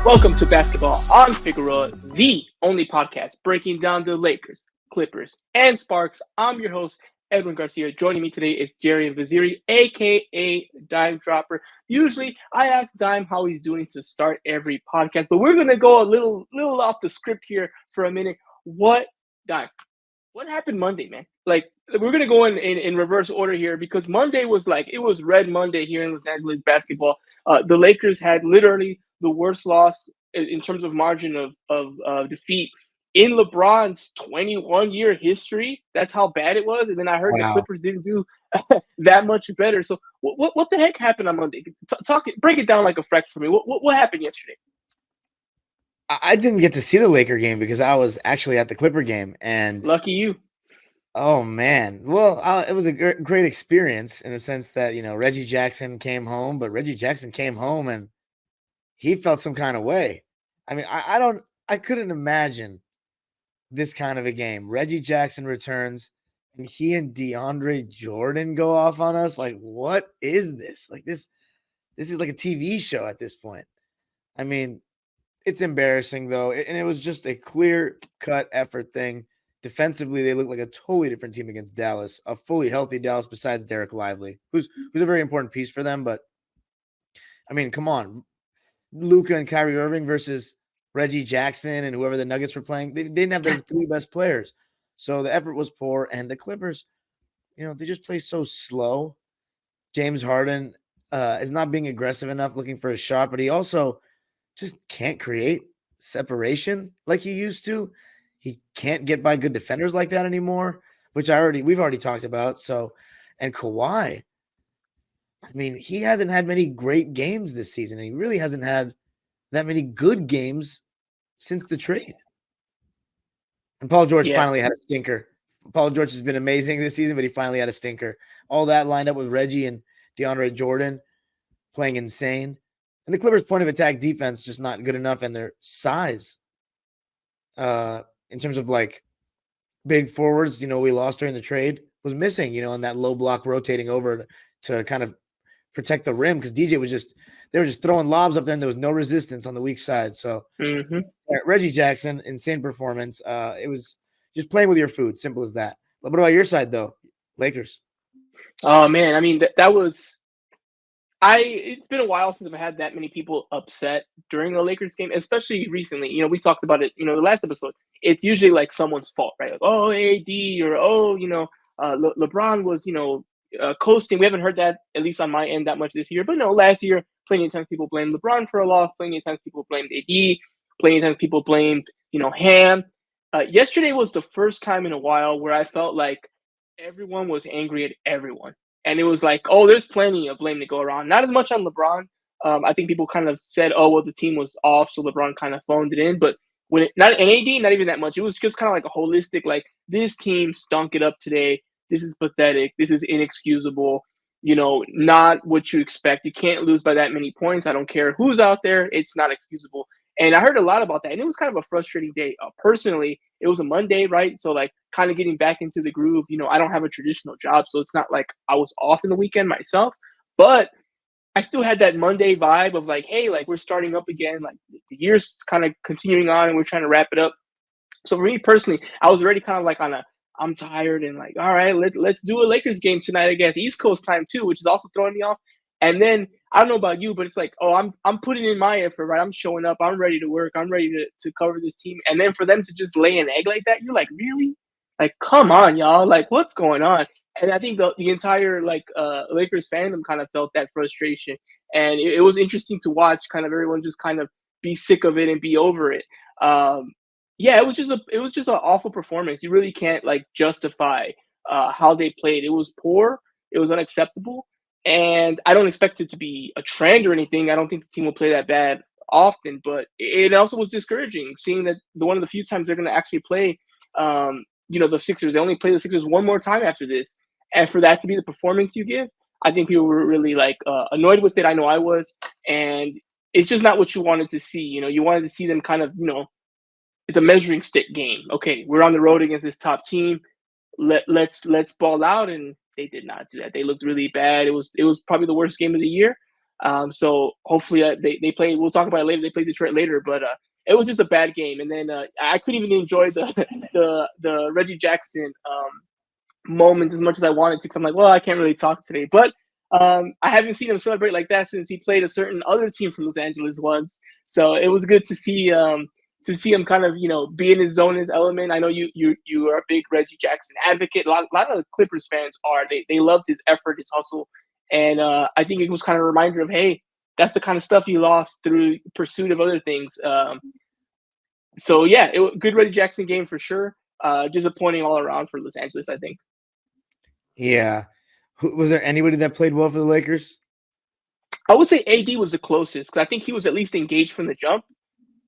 Welcome to Basketball on Figueroa, the only podcast breaking down the Lakers, Clippers, and Sparks. I'm your host, Edwin Garcia. Joining me today is Darian Vaziri, aka Dime Dropper. Usually, I ask Dime how he's doing to start every podcast, but we're gonna go a little off the script here for a minute. Dime? What happened Monday, man? Like, we're gonna go in reverse order here because Monday was like it was Red Monday here in Los Angeles basketball. The Lakers had literally the worst loss in terms of margin of defeat in LeBron's 21-year history. That's how bad it was. And then I heard the Wow. Clippers didn't do that much better. So what the heck happened on Monday? Break it down like a fraction for me. What happened yesterday? I didn't get to see the Laker game because I was actually at the Clipper game, and Lucky you. oh man, well, it was a great experience in the sense that Reggie Jackson came home, but Reggie Jackson came home and he felt some kind of way. I mean, I couldn't imagine this kind of a game. Reggie Jackson returns, and he and DeAndre Jordan go off on us. Like, what is this? Like this is like a TV show at this point. I mean, it's embarrassing though, and it was just a clear-cut effort thing. Defensively, they look like a totally different team against Dallas, a fully healthy Dallas besides Derek Lively, who's a very important piece for them. But I mean, come on, Luka and Kyrie Irving versus Reggie Jackson and whoever the Nuggets were playing. They didn't have their three best players, so the effort was poor. And the Clippers, they just play so slow. James Harden is not being aggressive enough, looking for a shot, but he also just can't create separation like he used to. He can't get by good defenders like that anymore, which we've already talked about. So, and Kawhi, I mean, he hasn't had many great games this season, and he really hasn't had that many good games since the trade. And Paul George Yeah. finally had a stinker. Paul George has been amazing this season, but he finally had a stinker. All that lined up with Reggie and DeAndre Jordan playing insane. And the Clippers' point of attack defense just not good enough, and their size in terms of like big forwards, we lost during the trade was missing, and that low block rotating over to kind of protect the rim because DJ they were just throwing lobs up there and there was no resistance on the weak side. So Reggie Jackson, insane performance. It was just playing with your food, simple as that. What about your side though, Lakers? Oh man, I mean that was it's been a while since I've had that many people upset during a Lakers game, especially recently. We talked about it, the last episode. It's usually like someone's fault, right? Like, oh, AD or LeBron was, coasting. We haven't heard that, at least on my end, that much this year. But no, last year, plenty of times people blamed LeBron for a loss. Plenty of times people blamed AD. Plenty of times people blamed, Ham. Yesterday was the first time in a while where I felt like everyone was angry at everyone. And it was like, oh, there's plenty of blame to go around. Not as much on LeBron. I think people kind of said, oh, well, the team was off, so LeBron kind of phoned it in. But when not an AD, not even that much. It was just kind of like a holistic, like this team stunk it up today. This is pathetic. This is inexcusable. Not what you expect. You can't lose by that many points. I don't care who's out there. It's not excusable. And I heard a lot about that. And it was kind of a frustrating day. Personally, it was a Monday, right? So, like, kind of getting back into the groove. I don't have a traditional job, so it's not like I was off in the weekend myself. But I still had that Monday vibe of like, hey, like, we're starting up again. Like, the year's kind of continuing on, and we're trying to wrap it up. So, for me personally, I was already kind of like I'm tired and like, all right, let's do a Lakers game tonight, I guess. East Coast time, too, which is also throwing me off. And then I don't know about you, but it's like, oh, I'm putting in my effort, right? I'm showing up. I'm ready to work. I'm ready to cover this team. And then for them to just lay an egg like that, you're like, really? Like, come on, y'all. Like, what's going on? And I think the entire Lakers fandom kind of felt that frustration. And it was interesting to watch kind of everyone just kind of be sick of it and be over it. Yeah, it was just an awful performance. You really can't like justify how they played. It was poor. It was unacceptable. And I don't expect it to be a trend or anything. I don't think the team will play that bad often, but it also was discouraging seeing that one of the few times they're going to actually play, the Sixers. They only play the Sixers one more time after this, and for that to be the performance you give, I think people were really like annoyed with it. I know I was, and it's just not what you wanted to see. You wanted to see them kind of, it's a measuring stick game. Okay, we're on the road against this top team. Let's ball out, and they did not do that. They looked really bad. It was probably the worst game of the year. So hopefully they play. We'll talk about it later. They play Detroit later, but it was just a bad game. And then I couldn't even enjoy the the Reggie Jackson moments as much as I wanted to because I'm like, well, I can't really talk today. But I haven't seen him celebrate like that since he played a certain other team from Los Angeles once. So it was good to see him kind of be in his zone, his element. I know you are a big Reggie Jackson advocate. A lot of Clippers fans are. They loved his effort, his hustle, and I think it was kind of a reminder of, hey, that's the kind of stuff you lost through pursuit of other things. So yeah, good Reggie Jackson game for sure. Disappointing all around for Los Angeles, I think. Yeah. Was there anybody that played well for the Lakers? I would say AD was the closest because I think he was at least engaged from the jump,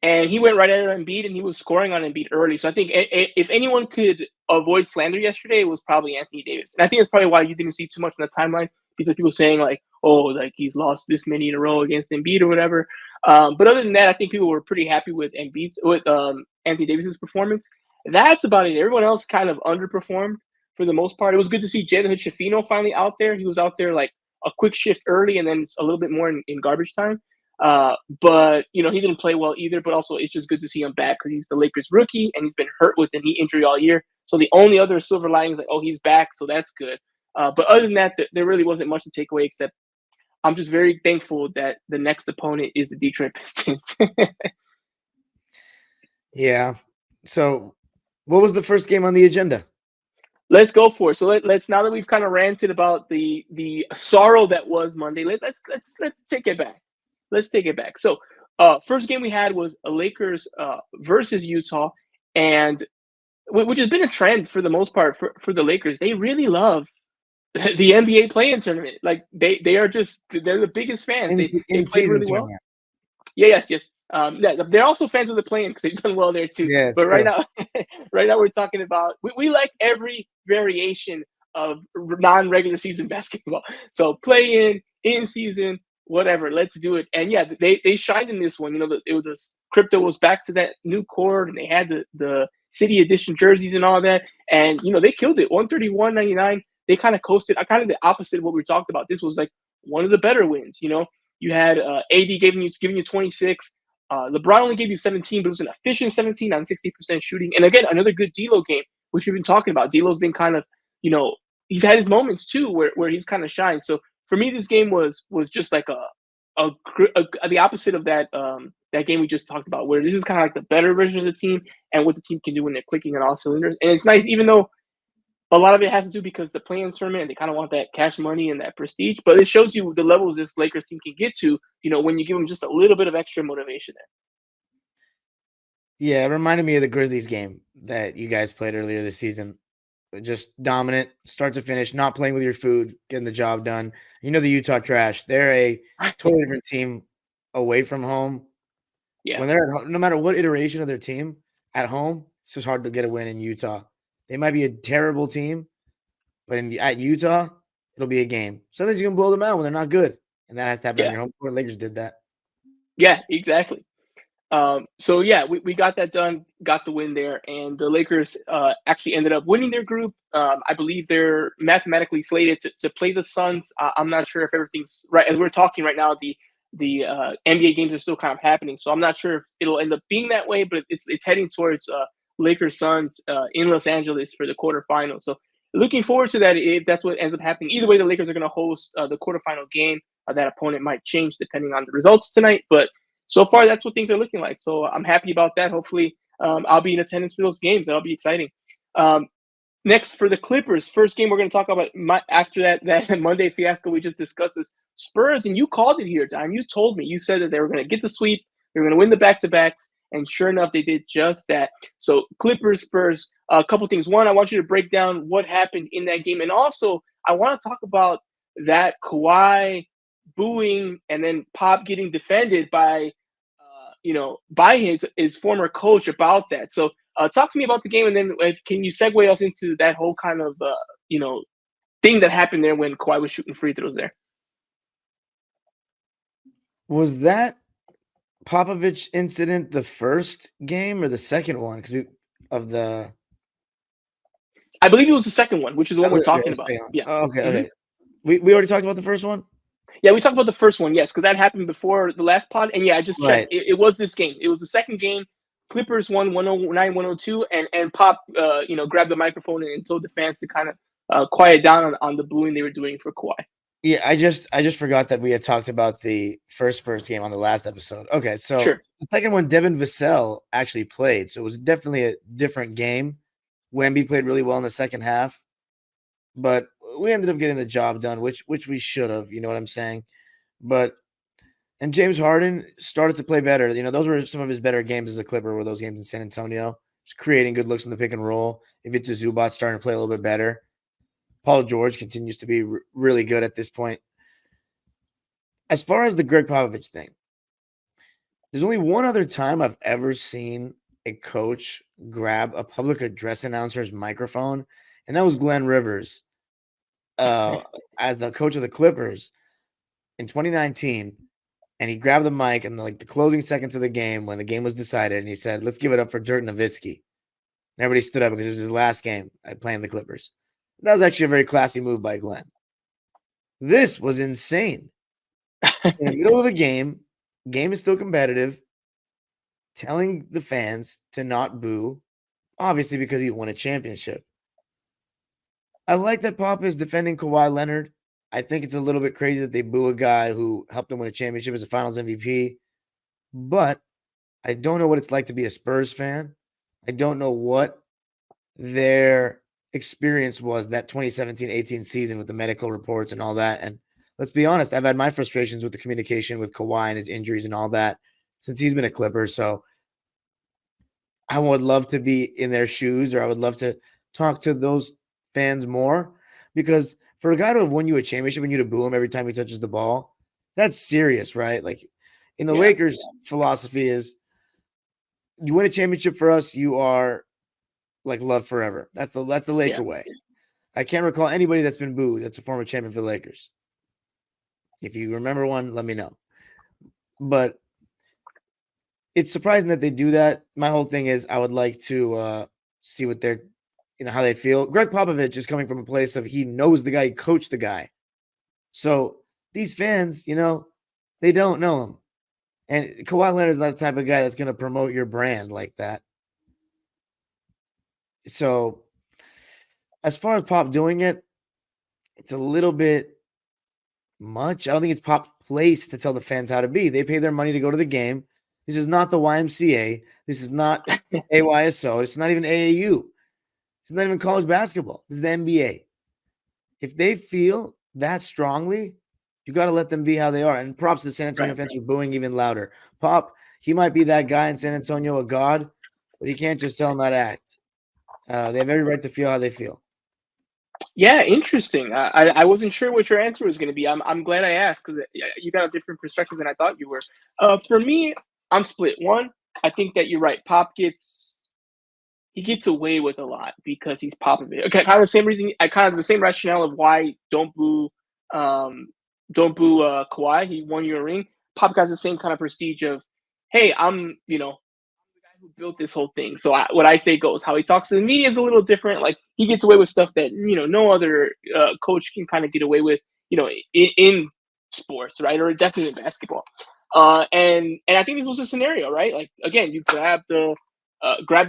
and he went right at Embiid and he was scoring on Embiid early. So I think if anyone could avoid slander yesterday, it was probably Anthony Davis, and I think that's probably why you didn't see too much on the timeline because people saying like, oh, like he's lost this many in a row against Embiid or whatever. But other than that, I think people were pretty happy with Anthony Davis's performance. That's about it. Everyone else kind of underperformed for the most part. It was good to see Jalen Hood-Schifino finally out there. He was out there like a quick shift early and then a little bit more in garbage time. But he didn't play well either. But also, it's just good to see him back because he's the Lakers rookie and he's been hurt with a knee injury all year. So the only other silver lining is like, oh, he's back, so that's good. But other than that, there really wasn't much to take away except I'm just very thankful that the next opponent is the Detroit Pistons. Yeah. So, what was the first game on the agenda? Let's go for it. So let's now that we've kind of ranted about the sorrow that was Monday, let's take it back. Let's take it back. So first game we had was a Lakers versus Utah, and which has been a trend for the most part for the Lakers. They really love the NBA play-in tournament. Like they're the biggest fans. They played really well. Tournament. Yeah, yes. Yeah, they're also fans of the play-in because they've done well there too. Yeah, but right now, we're talking about we like every variation of non-regular season basketball. So in season, whatever. Let's do it. And yeah, they shined in this one. Crypto was back to that new court, and they had the city edition jerseys and all that. And they killed it. 131.99. They kind of coasted. I kind of the opposite of what we talked about. This was like one of the better wins. You had AD giving you 26. LeBron only gave you 17, but it was an efficient 17 on 60% shooting. And again, another good D'Lo game, which we've been talking about. D'Lo's been kind of, he's had his moments too where he's kind of shined. So for me, this game was just like the opposite of that game we just talked about, where this is kind of like the better version of the team and what the team can do when they're clicking on all cylinders. And it's nice, even though a lot of it has to do because the play-in tournament and they kind of want that cash money and that prestige, but it shows you the levels this Lakers team can get to, when you give them just a little bit of extra motivation there. Yeah, it reminded me of the Grizzlies game that you guys played earlier this season. Just dominant, start to finish, not playing with your food, getting the job done. The Utah Trash. They're a totally different team away from home. Yeah. When they're at home, no matter what iteration of their team, at home, it's just hard to get a win in Utah. They might be a terrible team, but at Utah, it'll be a game. Sometimes you can blow them out when they're not good, and that has to happen on your home court. Lakers did that. Yeah, exactly. So yeah, we got that done, got the win there, and the Lakers actually ended up winning their group. I believe they're mathematically slated to play the Suns. I'm not sure if everything's right as we're talking right now. The NBA games are still kind of happening, so I'm not sure if it'll end up being that way, but it's heading towards Lakers Suns in Los Angeles for the quarterfinals. So looking forward to that if that's what ends up happening. Either way, the Lakers are going to host the quarterfinal game. That opponent might change depending on the results tonight, but so far that's what things are looking like. So I'm happy about that. Hopefully I'll be in attendance for those games. That'll be exciting. Next for the Clippers, first game we're going to talk about after that Monday fiasco we just discussed is Spurs, and you called it here, Don. You told me, you said that they were going to get the sweep, they were going to win the back-to-backs, and sure enough, they did just that. So Clippers, Spurs, a couple things. One, I want you to break down what happened in that game, and also I want to talk about that Kawhi booing and then Pop getting defended by by his former coach about that. So talk to me about the game, and then can you segue us into that whole kind of thing that happened there when Kawhi was shooting free throws there? Was that Popovich incident the first game or the second one? I believe it was the second one, which is the one we're talking about. Yeah. Oh, okay. We already talked about the first one? Yeah, we talked about the first one, yes, because that happened before the last pod. And yeah, I just checked. Right. It was this game. It was the second game. Clippers won 109, 102, and Pop, grabbed the microphone and told the fans to kind of quiet down on the booing they were doing for Kawhi. Yeah, I just forgot that we had talked about the first Spurs game on the last episode. Okay, so Sure. the second one, Devin Vassell actually played, so it was definitely a different game. Wemby played really well in the second half, but we ended up getting the job done, which we should have. You know what I'm saying? But and James Harden started to play better. You know, those were some of his better games as a Clipper. Were those games in San Antonio? Just creating good looks in the pick and roll. If it's a Zubac starting to play a little bit better. Paul George continues to be really good at this point. As far as the Greg Popovich thing, there's only one other time I've ever seen a coach grab a public address announcer's microphone, and that was Glenn Rivers uh, as the coach of the Clippers in 2019. And he grabbed the mic in like the closing seconds of the game when the game was decided, and he said, "Let's give it up for Dirk Nowitzki." And everybody stood up because it was his last game playing the Clippers. That was actually a very classy move by Glenn. This was insane. In the middle of a game is still competitive, telling the fans to not boo, obviously because he won a championship. I like that Pop is defending Kawhi Leonard. I think it's a little bit crazy that they boo a guy who helped them win a championship as a finals MVP, but I don't know what it's like to be a Spurs fan. I don't know what their experience was that 2017-18 season with the medical reports and all that. And let's be honest, I've had my frustrations with the communication with Kawhi and his injuries and all that since he's been a Clipper. So I would love to be in their shoes, or I would love to talk to those fans more, because for a guy to have won you a championship and you to boo him every time he touches the ball, that's serious, right? Like in the Yeah. Lakers philosophy is you win a championship for us, you are like love forever. That's the Yeah. Laker way. I can't recall anybody that's been booed that's a former champion for the Lakers. If you remember one, let me know. But it's surprising that they do that. My whole thing is I would like to see what they're, how they feel. Greg Popovich is coming from a place of he knows the guy, he coached the guy. So these fans, they don't know him. And Kawhi Leonard is not the type of guy that's going to promote your brand like that. So as far as Pop doing it, it's a little bit much. I don't think it's Pop's place to tell the fans how to be. They pay their money to go to the game. This is not the YMCA. This is not AYSO. It's not even AAU. It's not even college basketball. This is the NBA. If they feel that strongly, you got to let them be how they are. And props to the San Antonio fans for booing even louder. Pop, he might be that guy in San Antonio, a god, but you can't just tell him how to act. They have every right to feel how they feel. Yeah, interesting. I wasn't sure what your answer was going to be. I'm glad I asked because you got a different perspective than I thought you were. For me, I'm split. One, I think that you're right. Pop gets away with a lot because he's Popovich. Okay, kind of the same reason. I kind of the same rationale of why don't boo Kawhi. He won you a ring. Pop has the same kind of prestige of, hey, I'm the guy who built this whole thing. So what I say goes. How he talks to the media is a little different. Like he gets away with stuff that no other coach can kind of get away with. In sports, right, or definitely in basketball. And I think this was a scenario, right? Like again, you grab the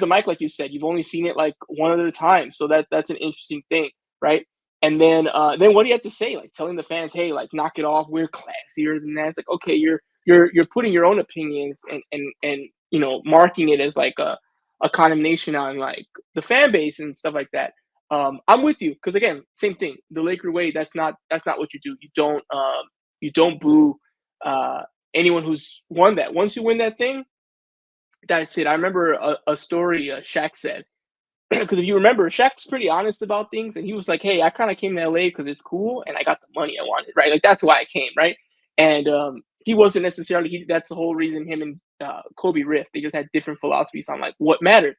mic, like you said. You've only seen it like one other time, so that's an interesting thing, right? And then what do you have to say? Like telling the fans, hey, like knock it off. We're classier than that. It's like okay, you're putting your own opinions and marking it as like a condemnation on like the fan base and stuff like that. I'm with you because again, same thing. The Laker way. That's not what you do. You don't boo anyone who's won that. Once you win that thing, that's it. I remember a story Shaq said because if you remember, Shaq's pretty honest about things, and he was like, "Hey, I kind of came to LA because it's cool, and I got the money I wanted, right? Like that's why I came, right?" And he wasn't necessarily. That's the whole reason him and Kobe riff. They just had different philosophies on like what mattered.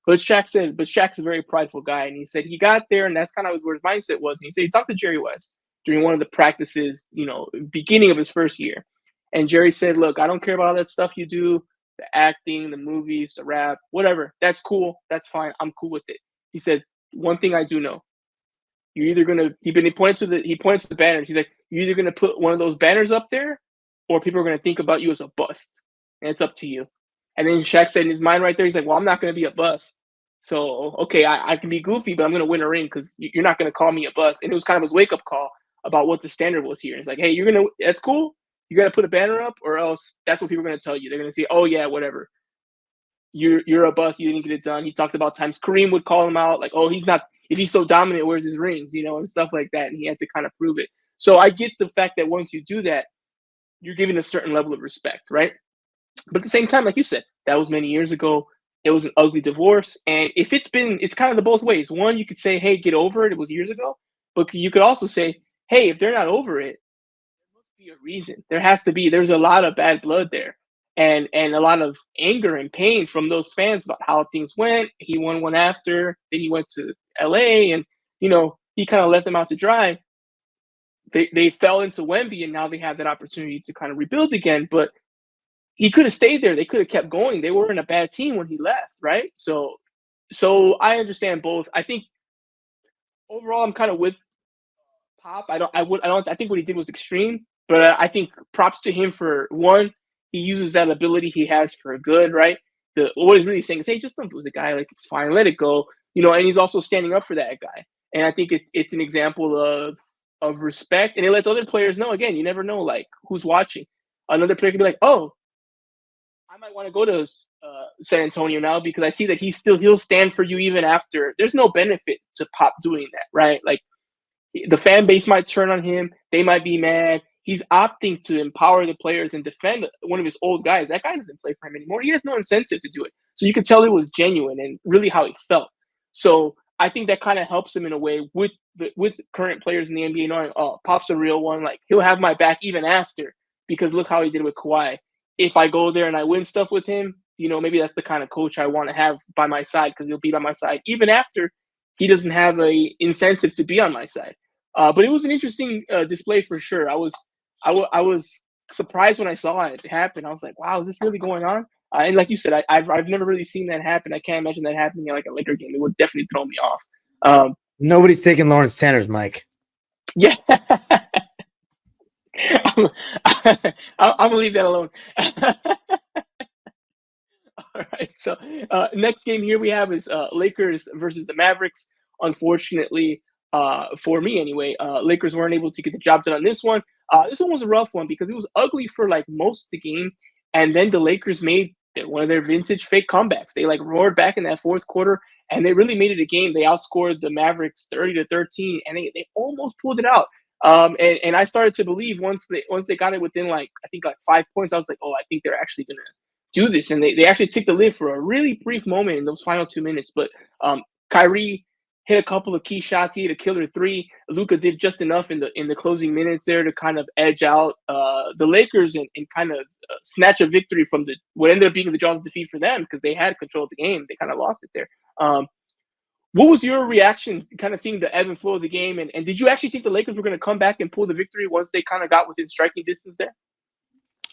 But Shaq's a very prideful guy, and he said he got there, and that's kind of where his mindset was. And he said he talked to Jerry West during one of the practices, beginning of his first year, and Jerry said, "Look, I don't care about all that stuff you do, the acting, the movies, the rap, whatever. That's cool. That's fine. I'm cool with it." He said, "One thing I do know, You're either gonna he pointed to the banners. He's like, you're either gonna put one of those banners up there, or people are gonna think about you as a bust, and it's up to you. And then Shaq said in his mind right there, he's like, well, I'm not gonna be a bust. So okay, I can be goofy, but I'm gonna win a ring because you're not gonna call me a bust. And it was kind of his wake up call about what the standard was here. It's like, hey, that's cool. You got to put a banner up, or else that's what people are going to tell you. They're going to say, oh yeah, whatever. You're a bust. You didn't get it done. He talked about times Kareem would call him out, like, oh, he's not. If he's so dominant, where's his rings? And stuff like that. And he had to kind of prove it. So I get the fact that once you do that, you're given a certain level of respect, right? But at the same time, like you said, that was many years ago. It was an ugly divorce. And if it's kind of the both ways. One, you could say, hey, get over it. It was years ago. But you could also say, hey, if they're not over it, there must be a reason. There's a lot of bad blood there. And a lot of anger and pain from those fans about how things went. He won one after, then he went to LA and he kind of left them out to dry. They fell into Wemby and now they have that opportunity to kind of rebuild again. But he could have stayed there. They could have kept going. They weren't a bad team when he left, right? So I understand both. I think overall I'm kind of with Pop. I think what he did was extreme, but I think props to him for one. He uses that ability he has for good, right? What he's really saying is, hey, just don't lose the guy. Like, it's fine, let it go. And he's also standing up for that guy. And I think it's an example of respect, and it lets other players know. Again, you never know, like, who's watching. Another player could be like, oh, I might want to go to San Antonio now because I see that he'll stand for you even after. There's no benefit to Pop doing that, right? Like, the fan base might turn on him. They might be mad. He's opting to empower the players and defend one of his old guys. That guy doesn't play for him anymore. He has no incentive to do it. So you could tell it was genuine and really how he felt. So I think that kind of helps him in a way with current players in the NBA knowing, oh, Pop's a real one. Like, he'll have my back even after, because look how he did with Kawhi. If I go there and I win stuff with him, maybe that's the kind of coach I want to have by my side, because he'll be by my side even after he doesn't have a incentive to be on my side. But it was an interesting display for sure. I was surprised when I saw it happen. I was like, wow, is this really going on? And like you said, I've never really seen that happen. I can't imagine that happening in like a Laker game. It would definitely throw me off. Nobody's taking Lawrence Tanner's mic. Yeah. I'm going to leave that alone. All right. So next game here we have is Lakers versus the Mavericks. Unfortunately, for me anyway, Lakers weren't able to get the job done on this one. This one was a rough one because it was ugly for like most of the game. And then the Lakers made one of their vintage fake comebacks. They like roared back in that fourth quarter and they really made it a game. They outscored the Mavericks 30-13 and they almost pulled it out. And I started to believe once they got it within like, I think like 5 points, I was like, oh, I think they're actually going to do this. And they actually took the lid for a really brief moment in those final 2 minutes. But Kyrie hit a couple of key shots. He hit a killer three. Luka did just enough in the closing minutes there to kind of edge out the Lakers and kind of snatch a victory from what ended up being the jaws of defeat for them, because they had control of the game. They kind of lost it there. What was your reaction kind of seeing the ebb and flow of the game? And did you actually think the Lakers were going to come back and pull the victory once they kind of got within striking distance there?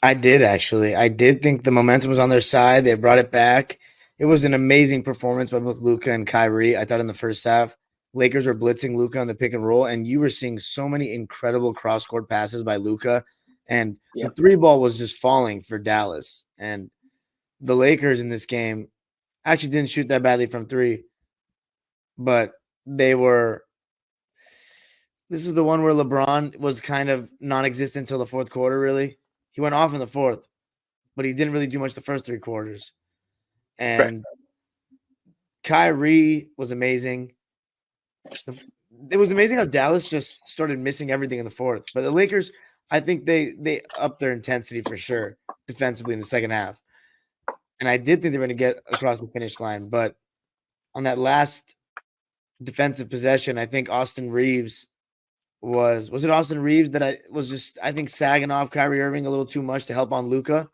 I did, actually. I did think the momentum was on their side. They brought it back. It was an amazing performance by both Luka and Kyrie. I thought in the first half, Lakers were blitzing Luka on the pick and roll, and you were seeing so many incredible cross-court passes by Luka, and the three ball was just falling for Dallas. And the Lakers in this game actually didn't shoot that badly from three, but this is the one where LeBron was kind of non-existent until the fourth quarter, really. He went off in the fourth, but he didn't really do much the first three quarters. And Kyrie was amazing. It was amazing how Dallas just started missing everything in the fourth. But the Lakers, I think they upped their intensity for sure defensively in the second half. And I did think they were going to get across the finish line. But on that last defensive possession, I think Austin Reeves was it Austin Reeves that I think sagging off Kyrie Irving a little too much to help on Luka?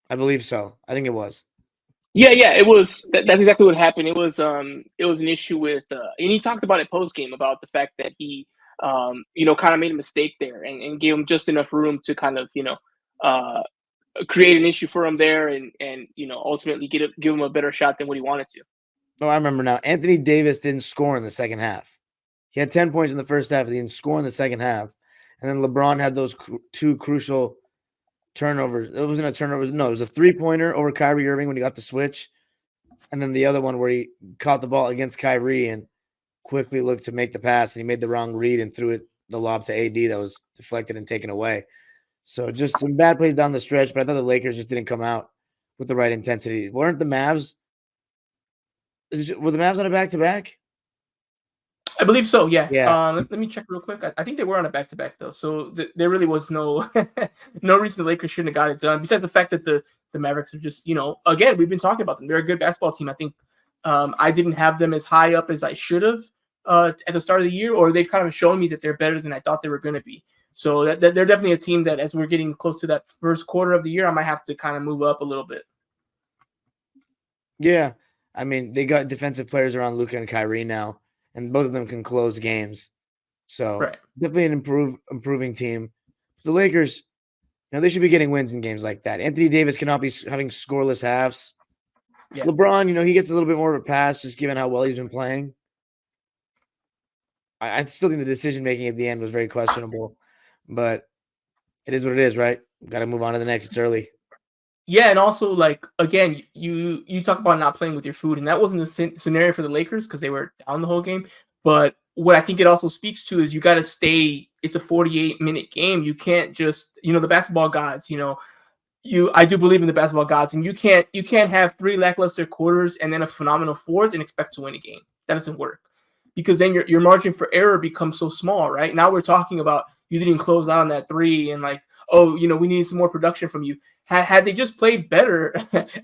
I believe so. I think it was. Yeah, it was. That's exactly what happened. It was an issue with, and he talked about it post game about the fact that he, kind of made a mistake there and gave him just enough room to kind of, create an issue for him there and ultimately give him a better shot than what he wanted to. Oh, I remember now. Anthony Davis didn't score in the second half. He had 10 points in the first half. He didn't score in the second half. And then LeBron had those two crucial turnovers. It wasn't a turnover. No, it was a three-pointer over Kyrie Irving when he got the switch. And then the other one where he caught the ball against Kyrie and quickly looked to make the pass. And he made the wrong read and threw the lob to AD that was deflected and taken away. So just some bad plays down the stretch. But I thought the Lakers just didn't come out with the right intensity. Weren't the Mavs? Were the Mavs on a back-to-back? I believe so, yeah. Yeah. Let me check real quick. I think they were on a back-to-back, though, so there really was no no reason the Lakers shouldn't have got it done, besides the fact that the Mavericks are just, again, we've been talking about them. They're a good basketball team. I think I didn't have them as high up as I should have at the start of the year, or they've kind of shown me that they're better than I thought they were going to be. So that they're definitely a team that, as we're getting close to that first quarter of the year, I might have to kind of move up a little bit. Yeah. I mean, they got defensive players around Luka and Kyrie now, and both of them can close games. So Right. definitely an improving team. The Lakers, they should be getting wins in games like that. Anthony Davis cannot be having scoreless halves. Yeah. LeBron, he gets a little bit more of a pass just given how well he's been playing. I still think the decision making at the end was very questionable, but it is what it is, right? Got to move on to the next. It's early. Yeah, and also, like, again, you talk about not playing with your food, and that wasn't the scenario for the Lakers because they were down the whole game. But what I think it also speaks to is you got to stay. It's a 48-minute game. You can't just, the basketball gods. I do believe in the basketball gods, and you can't have three lackluster quarters and then a phenomenal fourth and expect to win a game. That doesn't work, because then your margin for error becomes so small. Right now, we're talking about you didn't close out on that three, and like, oh, we need some more production from you. Had they just played better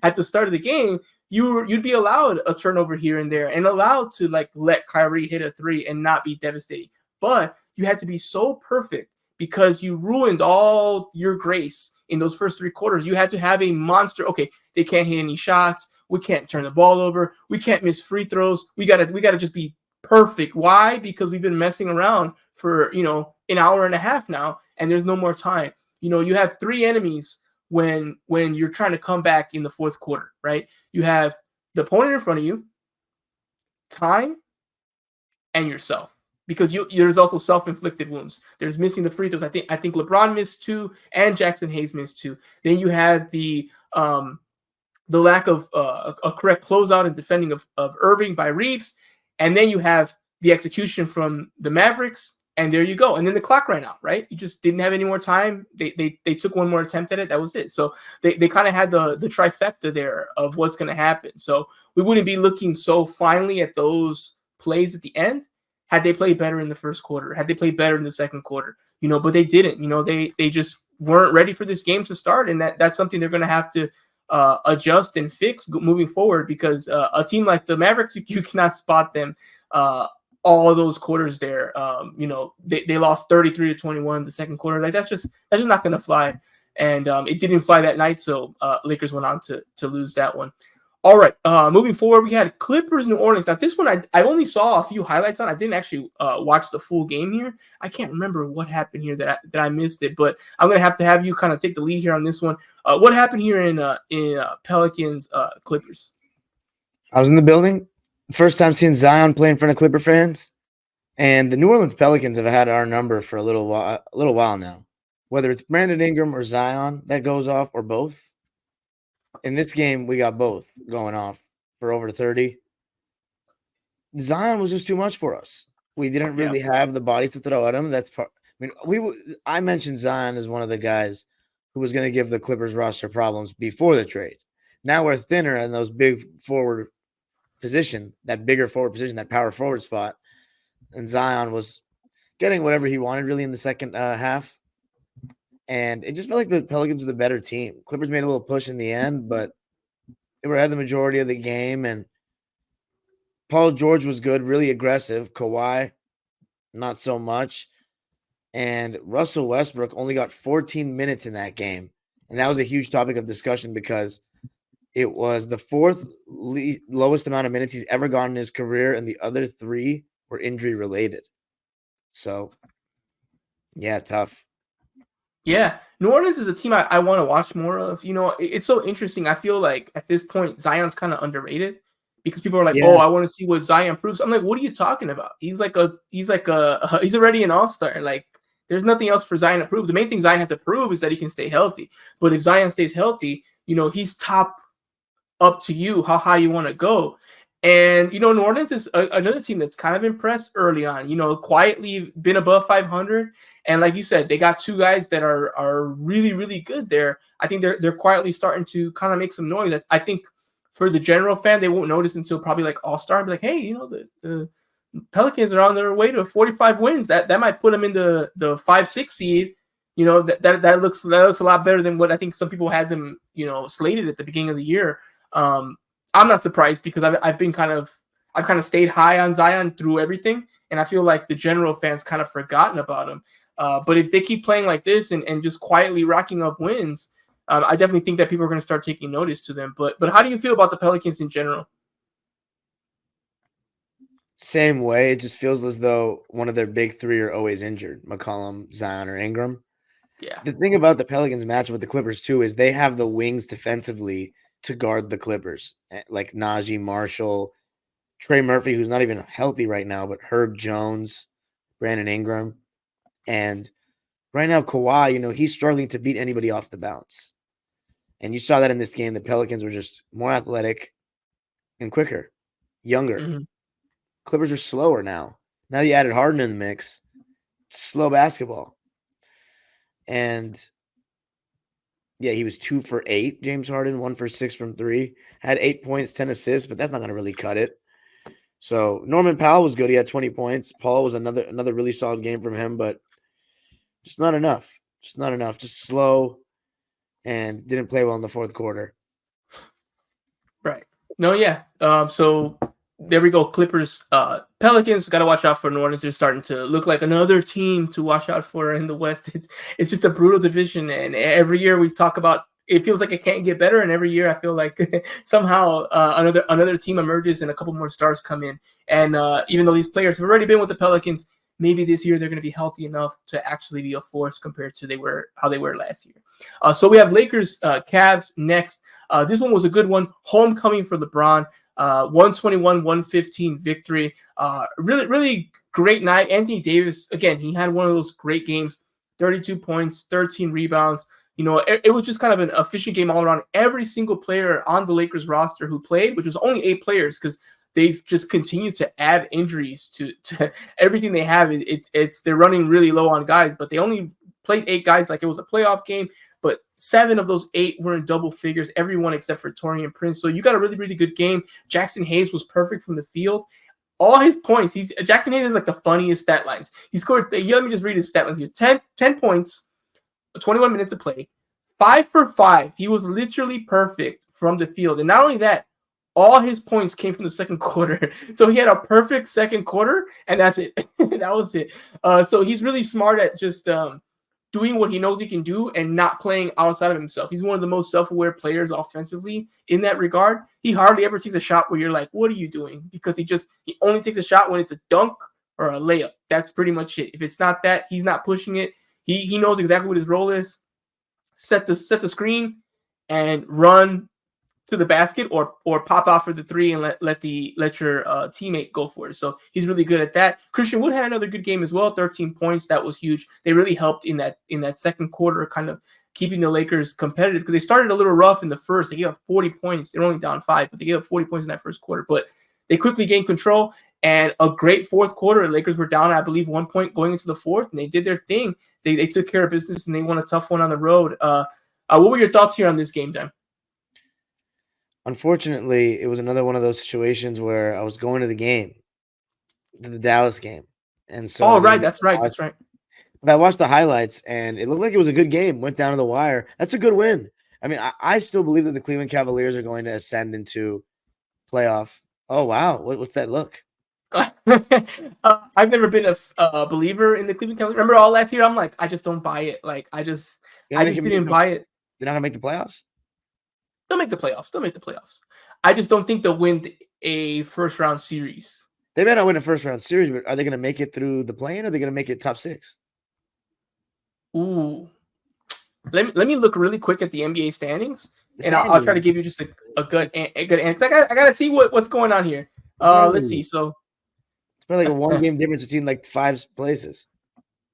at the start of the game, you'd be allowed a turnover here and there and allowed to, like, let Kyrie hit a three and not be devastating. But you had to be so perfect because you ruined all your grace in those first three quarters. You had to have a monster. Okay, they can't hit any shots. We can't turn the ball over. We can't miss free throws. We gotta just be perfect. Why? Because we've been messing around for an hour and a half now, and there's no more time. You have three enemies when you're trying to come back in the fourth quarter, right? You have the opponent in front of you, time, and yourself. Because there's also self-inflicted wounds. There's missing the free throws. I think LeBron missed two and Jackson Hayes missed two. Then you have the lack of a correct closeout and defending of Irving by Reeves, and then you have the execution from the Mavericks. And there you go. And then the clock ran out, right? You just didn't have any more time. They took one more attempt at it. That was it. So they kind of had the trifecta there of what's going to happen. So we wouldn't be looking so finely at those plays at the end had they played better in the first quarter, had they played better in the second quarter, but they didn't. They just weren't ready for this game to start. And that's something they're going to have to adjust and fix moving forward, because a team like the Mavericks, you cannot spot them all of those quarters there. They lost 33-21 the second quarter. Like, that's just not going to fly. And it didn't fly that night. So Lakers went on to lose that one. All right. Moving forward, we had Clippers, New Orleans. Now, this one I only saw a few highlights on. I didn't actually watch the full game here. I can't remember what happened here that I missed it, but I'm going to have you kind of take the lead here on this one. What happened here in Pelicans, Clippers? I was in the building. First time seeing Zion play in front of Clipper fans, and the New Orleans Pelicans have had our number for a little while now. Whether it's Brandon Ingram or Zion that goes off, or both. In this game, we got both going off for over 30. Zion was just too much for us. We didn't really have the bodies to throw at him. That's part. I mean, I mentioned Zion as one of the guys who was going to give the Clippers roster problems before the trade. Now we're thinner in those big forward position, that bigger forward position, that power forward spot. And Zion was getting whatever he wanted really in the second half. And it just felt like the Pelicans were the better team. Clippers made a little push in the end, but they had the majority of the game. And Paul George was good, really aggressive. Kawhi, not so much. And Russell Westbrook only got 14 minutes in that game. And that was a huge topic of discussion because it was the fourth lowest amount of minutes he's ever gotten in his career, and the other three were injury related. So, yeah, tough. Yeah, New Orleans is a team I want to watch more of. It's so interesting. I feel like at this point, Zion's kind of underrated because people are like, "Oh, Yeah. I want to see what Zion proves." I'm like, "What are you talking about? He's already an all-star. Like, there's nothing else for Zion to prove. The main thing Zion has to prove is that he can stay healthy. But if Zion stays healthy, he's top, up to you how high you want to go. And New Orleans is another team that's kind of impressed early on. Quietly been above 500, and like you said, they got two guys that are really really good there. I think they're quietly starting to kind of make some noise. I think for the general fan, they won't notice until probably like All Star, be like, hey, the Pelicans are on their way to 45 wins. That might put them in the 5-6 seed. That looks a lot better than what I think some people had them slated at the beginning of the year. Um, I'm not surprised because I've kind of stayed high on Zion through everything, and I feel like the general fans kind of forgotten about him. But if they keep playing like this and just quietly racking up wins, I definitely think that people are going to start taking notice to them. But how do you feel about the Pelicans in general? Same way. It just feels as though one of their big three are always injured: McCollum, Zion, or Ingram. Yeah. The thing about the Pelicans match with the Clippers too is they have the wings defensively to guard the Clippers, like Najee Marshall, Trey Murphy, who's not even healthy right now, but Herb Jones, Brandon Ingram, and right now Kawhi, he's struggling to beat anybody off the bounce. And you saw that in this game. The Pelicans were just more athletic and quicker, younger. Mm-hmm. Clippers are slower now. Now you added Harden in the mix. Slow basketball. And yeah, he was 2 for 8, James Harden, 1 for 6 from 3. Had 8 points, 10 assists, but that's not going to really cut it. So Norman Powell was good. He had 20 points. Paul was another really solid game from him, but just not enough. Just not enough. Just slow and didn't play well in the fourth quarter. Right. No, yeah. So there we go. Clippers, Pelicans. Got to watch out for New Orleans. They're starting to look like another team to watch out for in the West. It's just a brutal division, and every year we talk about. It feels like it can't get better, and every year I feel like somehow another team emerges and a couple more stars come in. And even though these players have already been with the Pelicans, maybe this year they're going to be healthy enough to actually be a force compared to how they were last year. So we have Lakers, Cavs next. This one was a good one. Homecoming for LeBron. 121-115 victory. Really, really great night. Anthony Davis, again, he had one of those great games. 32 points, 13 rebounds. It was just kind of an efficient game all around. Every single player on the Lakers roster who played, which was only 8 players because they've just continued to add injuries to everything they have. They're running really low on guys, but they only played 8 guys like it was a playoff game. But 7 of those 8 were in double figures, everyone except for Taurean Prince. So you got a really, really good game. Jackson Hayes was perfect from the field. All his points, Jackson Hayes is like the funniest stat lines. He scored, let me just read his stat lines here. 10 points, 21 minutes of play, 5 for 5. He was literally perfect from the field. And not only that, all his points came from the second quarter. So he had a perfect second quarter, and that's it. That was it. So he's really smart at just doing what he knows he can do and not playing outside of himself. He's one of the most self-aware players offensively in that regard. He hardly ever takes a shot where you're like, what are you doing? Because he only takes a shot when it's a dunk or a layup. That's pretty much it. If it's not that, he's not pushing it. He knows exactly what his role is. Set the screen and run to the basket or pop out for the 3 and let your teammate go for it. So he's really good at that. Christian Wood had another good game as well, 13 points. That was huge. They really helped in that second quarter, kind of keeping the Lakers competitive because they started a little rough in the first. They gave up 40 points. They're only down 5, but they gave up 40 points in that first quarter. But they quickly gained control and a great fourth quarter. The Lakers were down, I believe, 1 point going into the fourth, and they did their thing. They took care of business and they won a tough one on the road. What were your thoughts here on this game, Dan? Unfortunately, it was another one of those situations where I was going to the Dallas game. And so That's right. But I watched the highlights, and it looked like it was a good game. Went down to the wire. That's a good win. I mean, I still believe that the Cleveland Cavaliers are going to ascend into playoff. Oh, wow. What's that look? I've never been a believer in the Cleveland Cavaliers. Remember all last year? I'm like, I just don't buy it. Like, I just didn't buy it. They're not going to make the playoffs? They'll make the playoffs. I just don't think they'll win a first-round series. They may not win a first-round series, but are they going to make it through the play-in, or are they going to make it top 6? Ooh. Let me look really quick at the NBA standings and I'll try to give you just a good answer. I gotta see what's going on here. Let's see. So it's probably like a 1-game difference between like 5 places.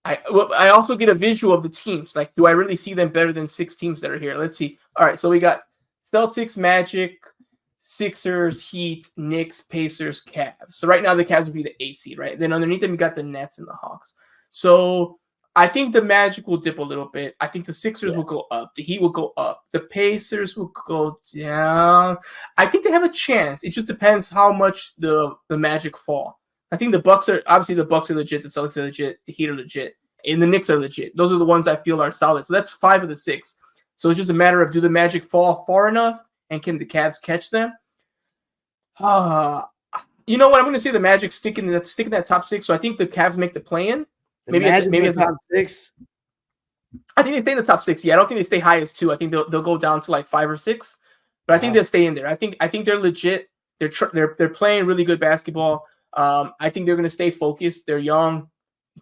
I also get a visual of the teams. Like, do I really see them better than 6 teams that are here? Let's see. All right, so we got Celtics, Magic, Sixers, Heat, Knicks, Pacers, Cavs. So right now the Cavs would be the 8 seed, right? Then underneath them you got the Nets and the Hawks. So I think the Magic will dip a little bit. I think the Sixers will go up. The Heat will go up. The Pacers will go down. I think they have a chance. It just depends how much the Magic fall. I think the Bucks are legit. The Celtics are legit. The Heat are legit, and the Knicks are legit. Those are the ones I feel are solid. So that's 5 of the 6. So it's just a matter of, do the Magic fall far enough, and can the Cavs catch them? You know what? I'm going to say the Magic stick in that top 6. So I think the Cavs make the play-in. Maybe it's top 6. I think they stay in the top 6. Yeah, I don't think they stay high as 2. I think they'll go down to like 5 or 6. But I think they'll stay in there. I think they're legit. They're playing really good basketball. I think they're going to stay focused. They're young.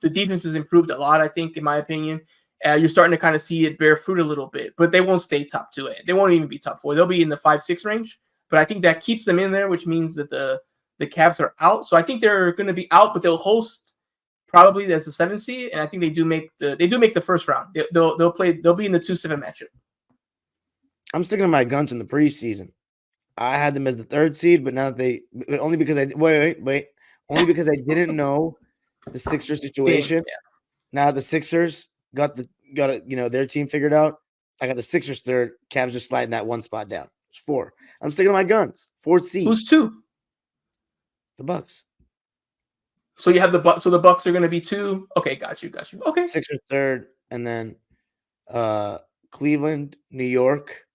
The defense has improved a lot, I think, in my opinion. You're starting to kind of see it bear fruit a little bit, but they won't stay top 2. They won't even be top 4. They'll be in the 5-6 range, but I think that keeps them in there, which means that the Cavs are out. So I think they're going to be out, but they'll host probably as a 7 seed, and I think they do make the first round. They'll be in the 2-7 matchup. I'm sticking to my guns in the preseason. I had them as the 3rd seed, but now that only because only because I didn't know the Sixers situation. Yeah. Now the Sixers got their team figured out. I got the Sixers 3rd. Cavs just sliding that 1 spot down. It's 4. I'm sticking to my guns. 4th seed. Who's 2? The Bucks. So you have the Bucks. So the Bucks are going to be 2. Okay, got you. Okay. Sixers 3rd, and then Cleveland, New York.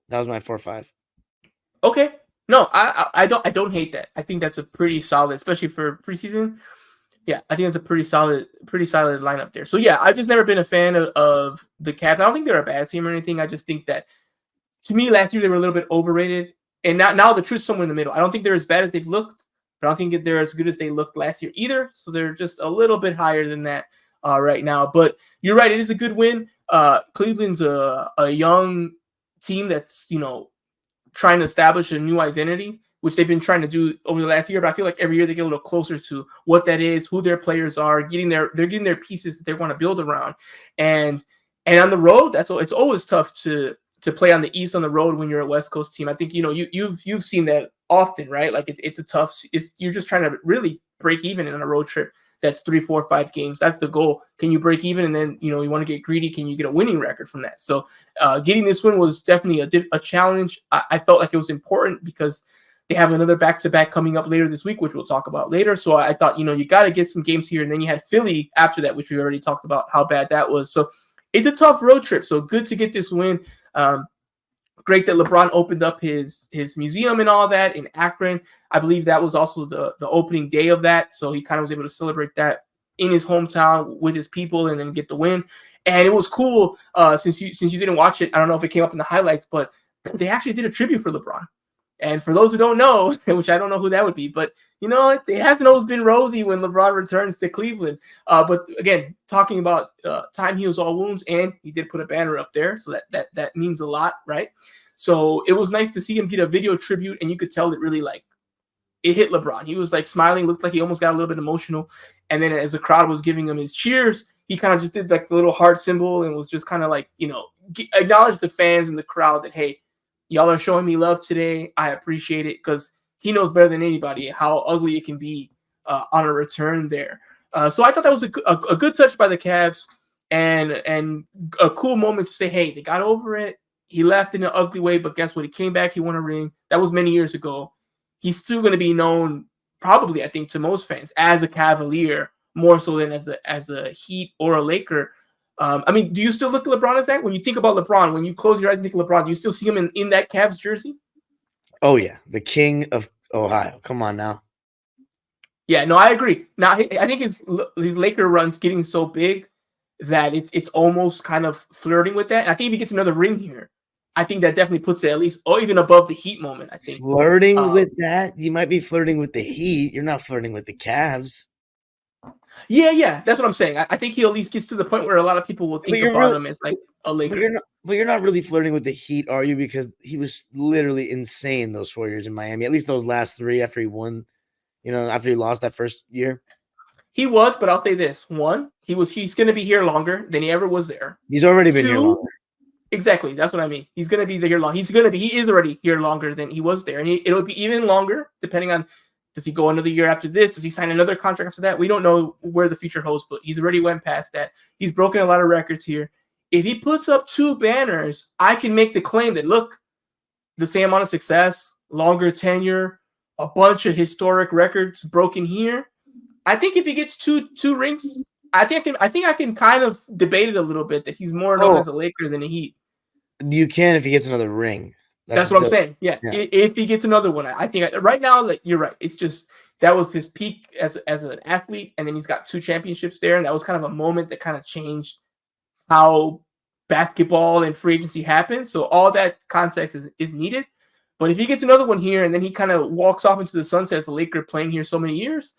That was my 4-5. Okay. No, I don't hate that. I think that's a pretty solid, especially for preseason. Yeah, I think that's a pretty solid lineup there. So yeah, I've just never been a fan of the Cavs. I don't think they're a bad team or anything. I just think that, to me, last year they were a little bit overrated, and now the truth's somewhere in the middle. I don't think they're as bad as they've looked, but I don't think they're as good as they looked last year either. So they're just a little bit higher than that right now. But you're right, it is a good win. Cleveland's a young team that's trying to establish a new identity, which they've been trying to do over the last year. But I feel like every year they get a little closer to what that is, who their players are, they're getting their pieces that they want to build around. And on the road, it's always tough to play on the East on the road when you're a West Coast team. I think you've seen that often, right? Like it's a tough. You're just trying to really break even in a road trip. That's 3, 4, 5 games. That's the goal. Can you break even? And then, you want to get greedy. Can you get a winning record from that? So getting this win was definitely a challenge. I felt like it was important because they have another back-to-back coming up later this week, which we'll talk about later. So I thought, you got to get some games here. And then you had Philly after that, which we already talked about how bad that was. So it's a tough road trip. So good to get this win. Great that LeBron opened up his museum and all that in Akron. I believe that was also the opening day of that. So he kind of was able to celebrate that in his hometown with his people and then get the win. And it was cool since you didn't watch it. I don't know if it came up in the highlights, but they actually did a tribute for LeBron. And for those who don't know, which I don't know who that would be, but it hasn't always been rosy when LeBron returns to Cleveland. But again, talking about time heals all wounds, and he did put a banner up there, so that means a lot, right? So it was nice to see him get a video tribute, and you could tell it really it hit LeBron. He was smiling, looked like he almost got a little bit emotional. And then as the crowd was giving him his cheers, he kind of just did the little heart symbol and was just kind of acknowledge the fans in the crowd that, hey, y'all are showing me love today. I appreciate it, because he knows better than anybody how ugly it can be on a return there. So I thought that was a good touch by the Cavs and a cool moment to say, hey, they got over it. He left in an ugly way, but guess what? He came back. He won a ring. That was many years ago. He's still going to be known, probably, I think, to most fans as a Cavalier more so than as a Heat or a Laker. Do you still look at LeBron as that? When you think about LeBron, when you close your eyes and think of LeBron, do you still see him in that Cavs jersey? Oh, yeah. The king of Ohio. Come on now. Yeah, no, I agree. Now, I think his Laker run's getting so big that it's almost kind of flirting with that. And I think if he gets another ring here, I think that definitely puts it at least even above the Heat moment, I think. Flirting with that? You might be flirting with the Heat. You're not flirting with the Cavs. Yeah, that's what I'm saying. I think he at least gets to the point where a lot of people will think about him as a But Laker. you're not really flirting with the Heat, are you? Because he was literally insane those 4 years in Miami. At least those last 3 after he won, after he lost that first year. He was, but I'll say this: one, he's going to be here longer than he ever was there. He's already been here Two, longer. exactly, that's what I mean. He's going to be here long. He is already here longer than he was there, and it'll be even longer depending on. Does he go another year after this? Does he sign another contract after that? We don't know where the future holds, but he's already went past that. He's broken a lot of records here. If he puts up 2 banners, I can make the claim that look, the same amount of success, longer tenure, a bunch of historic records broken here. I think if he gets two rings, I think I can kind of debate it a little bit that he's more known as a Laker than a Heat. You can if he gets another ring. That's what I'm saying. Yeah. If he gets another one, I think right now, like, you're right. It's just that was his peak as an athlete, and then he's got 2 championships there, and that was kind of a moment that kind of changed how basketball and free agency happens. So all that context is needed. But if he gets another one here, and then he kind of walks off into the sunset as a Laker playing here so many years,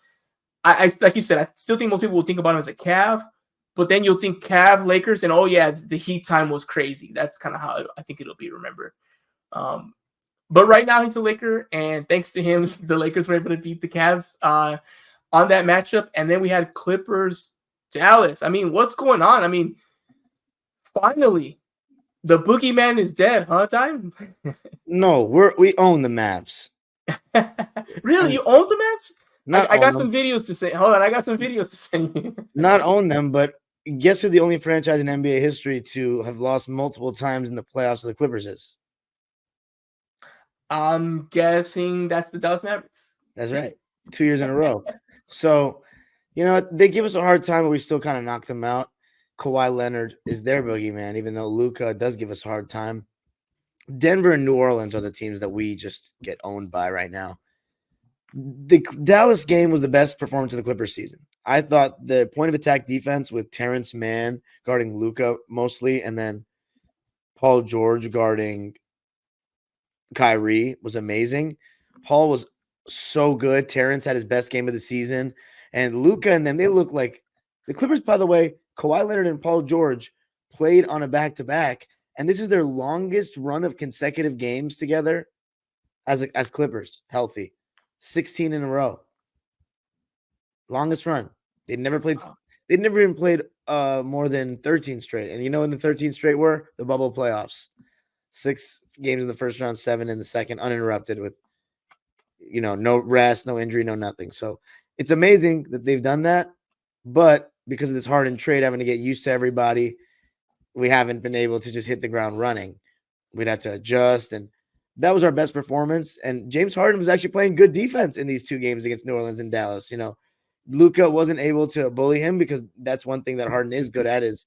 I like you said, I still think most people will think about him as a Cav, but then you'll think Cav, Lakers, and oh yeah, the Heat time was crazy. That's kind of how I think it'll be remembered. But right now he's a Laker, and thanks to him, the Lakers were able to beat the Cavs on that matchup. And then we had Clippers, Dallas. I mean, what's going on? I mean, finally, the boogeyman is dead, huh, Time? No, we own the Mavs. Really? You own the Mavs? I got them. some videos to say. Hold on, I got some videos to send you. Not own them, but guess who the only franchise in NBA history to have lost multiple times in the playoffs of the Clippers is? I'm guessing that's the Dallas Mavericks. That's right. 2 years in a row. So, they give us a hard time, but we still kind of knock them out. Kawhi Leonard is their boogeyman, even though Luka does give us a hard time. Denver and New Orleans are the teams that we just get owned by right now. The Dallas game was the best performance of the Clippers season. I thought the point of attack defense with Terrence Mann guarding Luka mostly, and then Paul George guarding Kyrie was amazing. Paul was so good. Terrence had his best game of the season. And Luka and them, they look like the Clippers, by the way. Kawhi Leonard and Paul George played on a back-to-back, and this is their longest run of consecutive games together as Clippers, healthy. 16 in a row. Longest run. They'd never even played more than 13 straight. And you know when the 13 straight were? The bubble playoffs. 6 games in the first round, 7 in the second, uninterrupted with no rest, no injury, no nothing. So it's amazing that they've done that, but because of this hardened trade, having to get used to everybody, we haven't been able to just hit the ground running. We'd have to adjust, and that was our best performance. And James Harden was actually playing good defense in these 2 games against New Orleans and Dallas. Luka wasn't able to bully him because that's one thing that Harden is good at is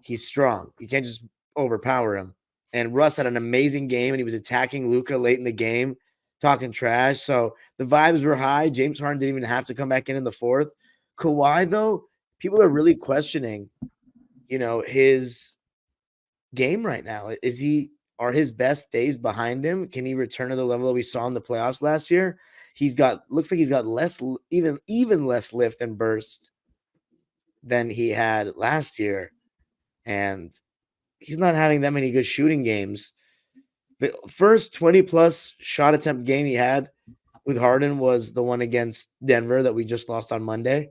he's strong. You can't just overpower him. And Russ had an amazing game, and he was attacking Luka late in the game, talking trash. So the vibes were high. James Harden didn't even have to come back in the 4th. Kawhi, though, people are really questioning, his game right now. Are his best days behind him? Can he return to the level that we saw in the playoffs last year? Looks like he's got even less lift and burst than he had last year. And he's not having that many good shooting games. The first 20-plus shot attempt game he had with Harden was the one against Denver that we just lost on Monday.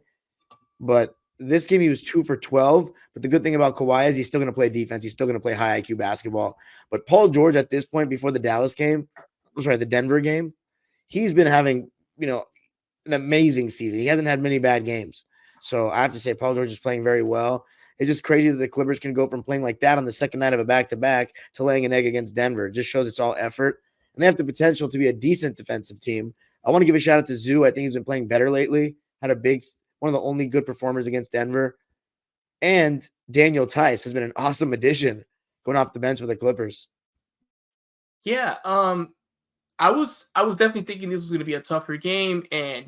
But this game, he was 2 for 12. But the good thing about Kawhi is he's still going to play defense. He's still going to play high IQ basketball. But Paul George at this point before the the Denver game, he's been having, an amazing season. He hasn't had many bad games. So I have to say Paul George is playing very well. It's just crazy that the Clippers can go from playing like that on the second night of a back-to-back to laying an egg against Denver. It just shows it's all effort. And they have the potential to be a decent defensive team. I want to give a shout out to Zoo. I think he's been playing better lately. Had one of the only good performers against Denver. And Daniel Tice has been an awesome addition going off the bench for the Clippers. Yeah, I was definitely thinking this was going to be a tougher game, and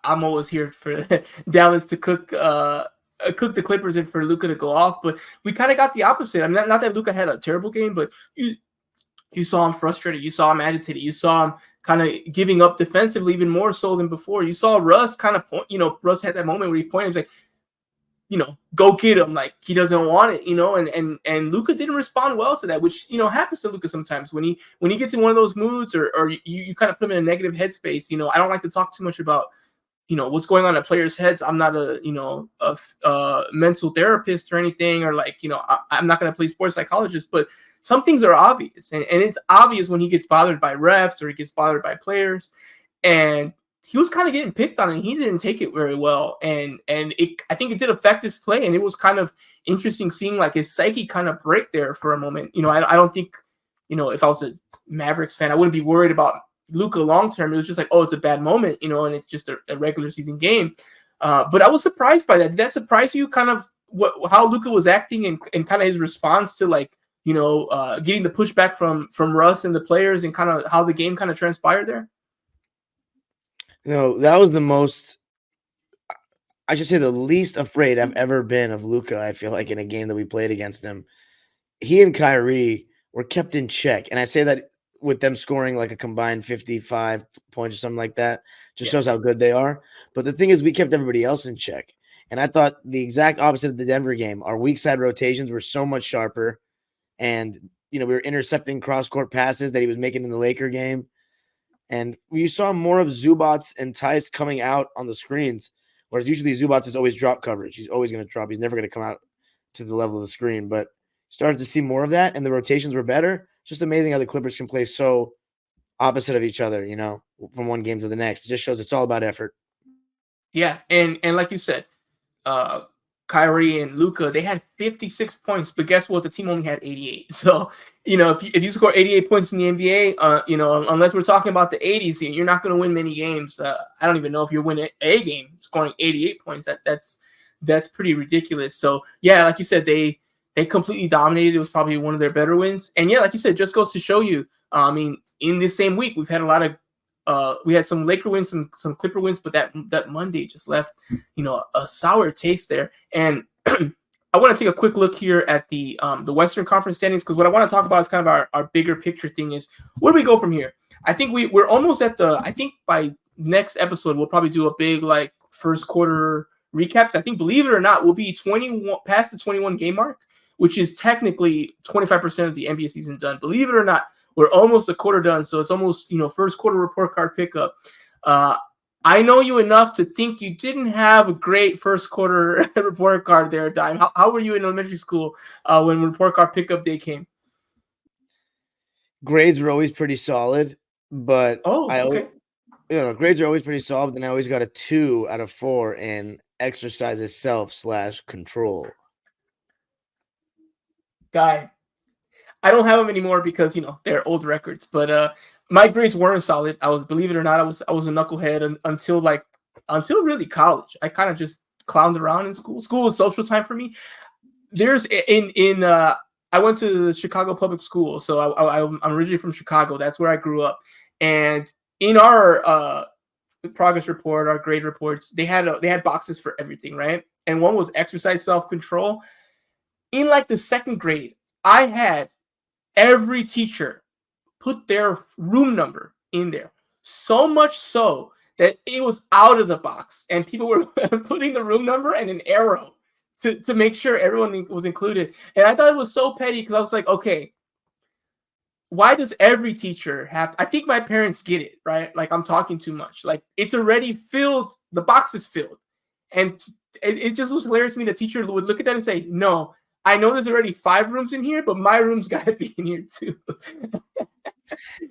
I'm always here for Dallas to cook the Clippers and for Luka to go off, but we kind of got the opposite. I mean, not that Luka had a terrible game, but you saw him frustrated, you saw him agitated, you saw him kind of giving up defensively even more so than before. You saw Russ kind of point, Russ had that moment where he pointed, he was like, go get him. Like he doesn't want it, and Luka didn't respond well to that, which, happens to Luka sometimes when he gets in one of those moods or you kind of put him in a negative headspace. I don't like to talk too much about, what's going on in players' heads. I'm not a mental therapist or anything, or like, I'm not going to play sports psychologist, but some things are obvious. And it's obvious when he gets bothered by refs or he gets bothered by players. And he was kind of getting picked on and he didn't take it very well. And I think it did affect his play. And it was kind of interesting seeing like his psyche kind of break there for a moment. I don't think, if I was a Mavericks fan, I wouldn't be worried about Luka long term. It was just like, oh, it's a bad moment, and it's just a regular season game. But I was surprised by that. Did that surprise you, kind of how Luka was acting and kind of his response to like, getting the pushback from Russ and the players and kind of how the game kind of transpired there? That was the most, I should say, the least afraid I've ever been of Luka. I feel like in a game that we played against him, he and Kyrie were kept in check. And I say that with them scoring like a combined 55 points or something like that, just shows how good they are. But the thing is, we kept everybody else in check. And I thought the exact opposite of the Denver game. Our weak side rotations were so much sharper. And, we were intercepting cross-court passes that he was making in the Laker game. And you saw more of Zubats and Tice coming out on the screens, whereas usually Zubats is always drop coverage. He's always going to drop. He's never going to come out to the level of the screen. But started to see more of that, and the rotations were better. Just amazing how the Clippers can play so opposite of each other, from one game to the next. It just shows it's all about effort. Yeah, and like you said, Kyrie and Luka, they had 56 points, but guess what? The team only had 88. So, if you score 88 points in the NBA, unless we're talking about the 80s here, you're not going to win many games. I don't even know if you're winning a game scoring 88 points. That's pretty ridiculous. So, yeah, like you said, they completely dominated. It was probably one of their better wins. And yeah, like you said, just goes to show you, in this same week, we've had a lot of we had some Laker wins, some Clipper wins, but that Monday just left, a sour taste there. And I want to take a quick look here at the Western Conference standings, because what I want to talk about is kind of our bigger picture thing is, where do we go from here? I think we're almost at I think by next episode, we'll probably do a big like first quarter recaps. I think, believe it or not, we'll be 21 past the 21 game mark, which is technically 25% of the NBA season done. Believe it or not, we're almost a quarter done. So it's almost, first quarter report card pickup. I know you enough to think you didn't have a great first quarter report card there, Dime. How were you in elementary school when report card pickup day came? Grades were always pretty solid, but okay. Grades are always pretty solid. But then I always got a 2 out of 4 in exercises self/control. Guy, I don't have them anymore because they're old records. But my grades weren't solid. Believe it or not, I was a knucklehead until really college. I kind of just clowned around in school. School was social time for me. There's I went to the Chicago public school, so I'm originally from Chicago. That's where I grew up. And in our progress report, our grade reports, they had boxes for everything, right? And one was exercise self-control. In like the second grade, I had every teacher put their room number in there. So much so that it was out of the box, and people were putting the room number and an arrow to make sure everyone was included. And I thought it was so petty, because I was like, okay, why does every teacher have? I think my parents get it, right? Like, I'm talking too much. Like, it's already filled. The box is filled. And it just was hilarious to me. The teacher would look at that and say, no, I know there's already 5 rooms in here, but my room's got to be in here too.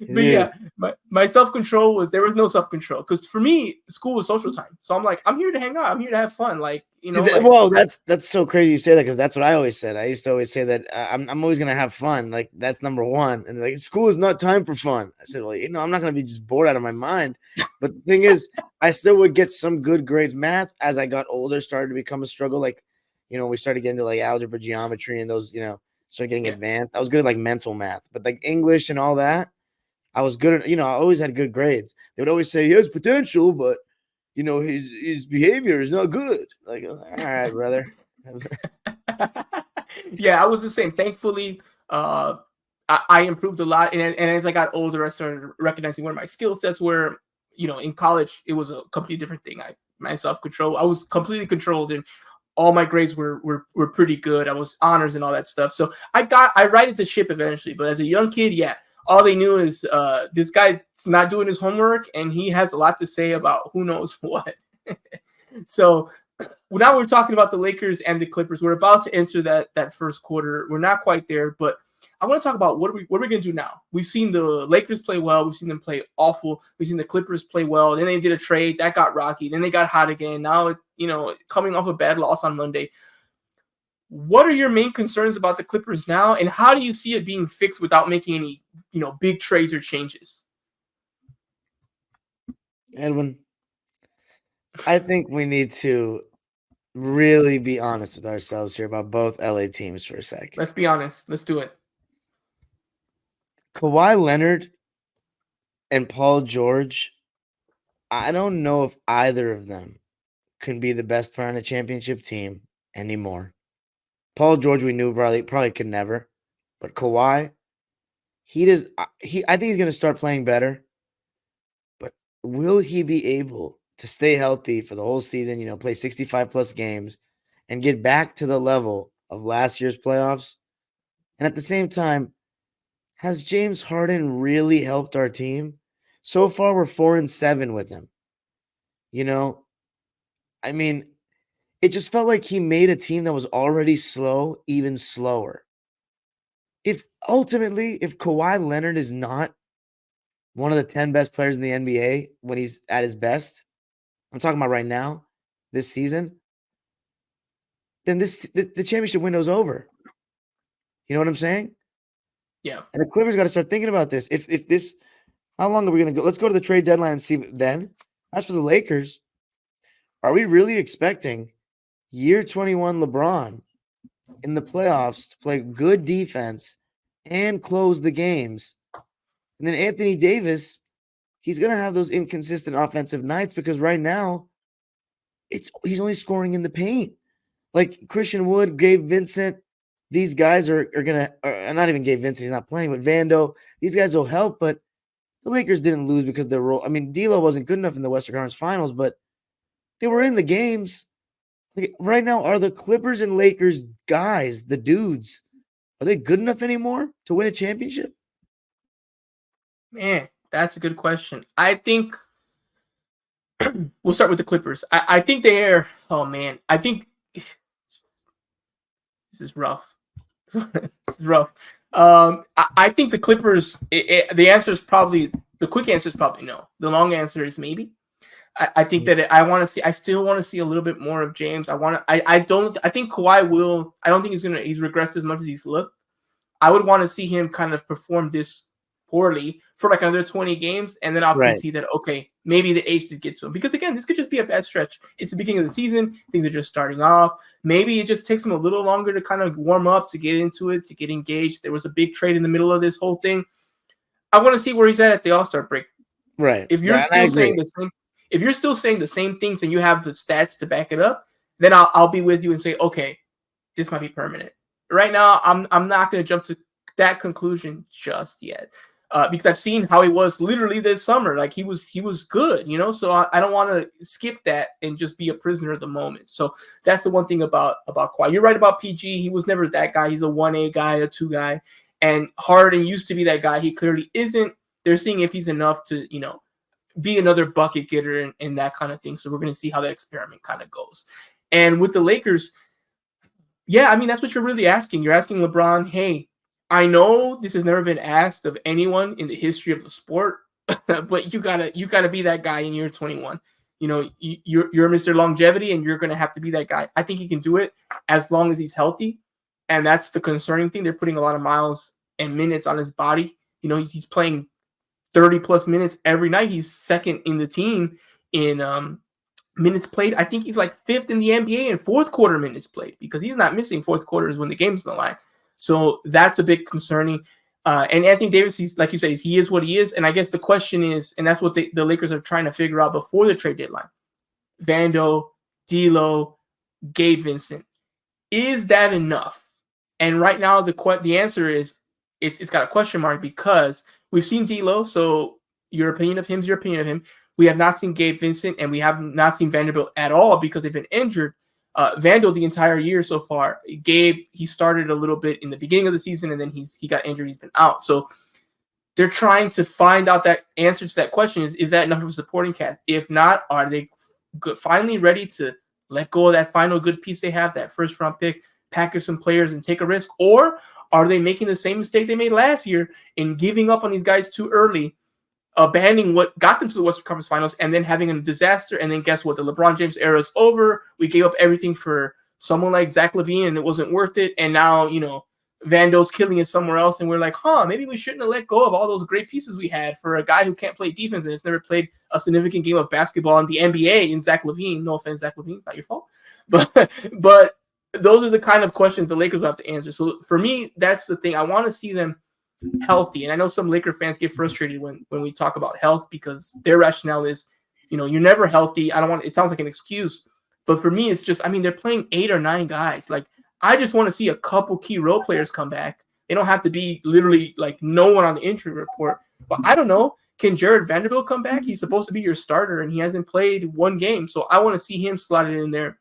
But yeah, my self-control there was no self-control, because for me, school was social time. So I'm like, I'm here to hang out. I'm here to have fun. Like, well, that's so crazy you say that, because that's what I always said. I used to always say that I'm always going to have fun. Like, that's number one. And like, school is not time for fun. I said, well, I'm not going to be just bored out of my mind. But the thing is, I still would get some good grades. Math, as I got older, started to become a struggle. Like, we started getting to like algebra, geometry, and those, started getting advanced. I was good at like mental math, but like English and all that, I was good at, I always had good grades. They would always say he has potential, but his behavior is not good. Like, all right, brother. Yeah, I was the same. Thankfully, I improved a lot. And as I got older, I started recognizing where my skill sets were. In college, it was a completely different thing. My self-control, I was completely controlled. And all my grades were pretty good. I was honors and all that stuff. So I righted the ship eventually. But as a young kid, yeah, all they knew is this guy's not doing his homework, and he has a lot to say about who knows what. So now we're talking about the Lakers and the Clippers. We're about to enter that first quarter. We're not quite there, but I want to talk about what are we going to do now. We've seen the Lakers play well. We've seen them play awful. We've seen the Clippers play well. Then they did a trade that got rocky. Then they got hot again. Now, coming off a bad loss on Monday. What are your main concerns about the Clippers now, and how do you see it being fixed without making any, big trades or changes? Edwin, I think we need to really be honest with ourselves here about both LA teams for a second. Let's be honest. Let's do it. Kawhi Leonard and Paul George, I don't know if either of them can be the best player on a championship team anymore. Paul George, we knew probably could never, but Kawhi, I think he's going to start playing better, but will he be able to stay healthy for the whole season, play 65 plus games and get back to the level of last year's playoffs? And at the same time, has James Harden really helped our team? So far, we're 4-7 with him. I mean, it just felt like he made a team that was already slow even slower. If Kawhi Leonard is not one of the 10 best players in the NBA when he's at his best, I'm talking about right now, this season, then the championship window's over. You know what I'm saying? Yeah. And the Clippers got to start thinking about this. If this, how long are we going to go? Let's go to the trade deadline and see then. As for the Lakers, are we really expecting year 21 LeBron in the playoffs to play good defense and close the games? And then Anthony Davis, he's going to have those inconsistent offensive nights because right now he's only scoring in the paint. Like Christian Wood, Gabe Vincent, these guys are going to, not even Gabe Vincent, he's not playing, but Vando, these guys will help. But the Lakers didn't lose because their role. I mean, D'Lo wasn't good enough in the Western Conference Finals, but they were in the games. Like, right now, are the Clippers and Lakers guys, the dudes, are they good enough anymore to win a championship? Man, that's a good question. I think we'll start with the Clippers. I think they are. Oh man, I think this is rough. This is rough. I think the Clippers. The answer is probably the quick answer is probably no. The long answer is maybe. I think that I still want to see a little bit more of James. I think Kawhi will. I don't think he's regressed as much as he's looked. I would want to see him kind of perform this poorly for like another 20 games, and then I'll concede that, okay, maybe the age did get to him. Because again, this could just be a bad stretch. It's the beginning of the season. Things are just starting off. Maybe it just takes him a little longer to kind of warm up, to get into it, to get engaged. There was a big trade in the middle of this whole thing. I want to see where he's at the All-Star break. Right. If you're still saying the same, if you're still saying the same things and you have the stats to back it up, then I'll be with you and say, okay, this might be permanent. Right now, I'm not going to jump to that conclusion just yet. Because I've seen how he was literally this summer. Like he was good, so I don't want to skip that and just be a prisoner of the moment. So that's the one thing about Kawhi. You're right about PG. He was never that guy. He's a 1A guy, a 2 guy. And Harden used to be that guy. He clearly isn't. They're seeing if he's enough to, be another bucket getter and that kind of thing. So we're going to see how that experiment kind of goes. And with the Lakers, yeah, I mean, that's what you're really asking. You're asking LeBron, hey, I know this has never been asked of anyone in the history of the sport, but you gotta be that guy in year 21. You're Mr. Longevity, and you're gonna have to be that guy. I think he can do it as long as he's healthy, and that's the concerning thing. They're putting a lot of miles and minutes on his body. He's playing 30 plus minutes every night. He's second in the team in minutes played. I think he's like 5th in the NBA in fourth quarter minutes played because he's not missing fourth quarters when the game's on the line. So that's a bit concerning. And Anthony Davis, he's like you said, he is what he is. And I guess the question is, and that's what the Lakers are trying to figure out before the trade deadline. Vando, D'Lo, Gabe Vincent. Is that enough? And right now, the answer is it's got a question mark because we've seen D'Lo. So your opinion of him is your opinion of him. We have not seen Gabe Vincent, and we have not seen Vanderbilt at all because they've been injured. Vando the entire year so far. Gabe, he started a little bit in the beginning of the season, and then he got injured. He's been out. So they're trying to find out that answer to that question. Is that enough of a supporting cast? If not, are they finally ready to let go of that final good piece they have, that first round pick, package some players and take a risk? Or are they making the same mistake they made last year in giving up on these guys too early, abandoning what got them to the Western Conference Finals, and then having a disaster? And then guess what? The LeBron James era is over. We gave up everything for someone like Zach LaVine, and it wasn't worth it. And now, Vando's killing it somewhere else, and we're like, maybe we shouldn't have let go of all those great pieces we had for a guy who can't play defense and has never played a significant game of basketball in the NBA in Zach LaVine. No offense, Zach LaVine, not your fault. But those are the kind of questions the Lakers will have to answer. So for me, that's the thing. I want to see them healthy. And I know some Laker fans get frustrated when we talk about health, because their rationale is, you're never healthy. It sounds like an excuse. But for me, it's just, they're playing 8 or 9 guys. Like, I just want to see a couple key role players come back. They don't have to be literally like no one on the injury report. But I don't know. Can Jared Vanderbilt come back? He's supposed to be your starter, and he hasn't played one game. So I want to see him slotted in there,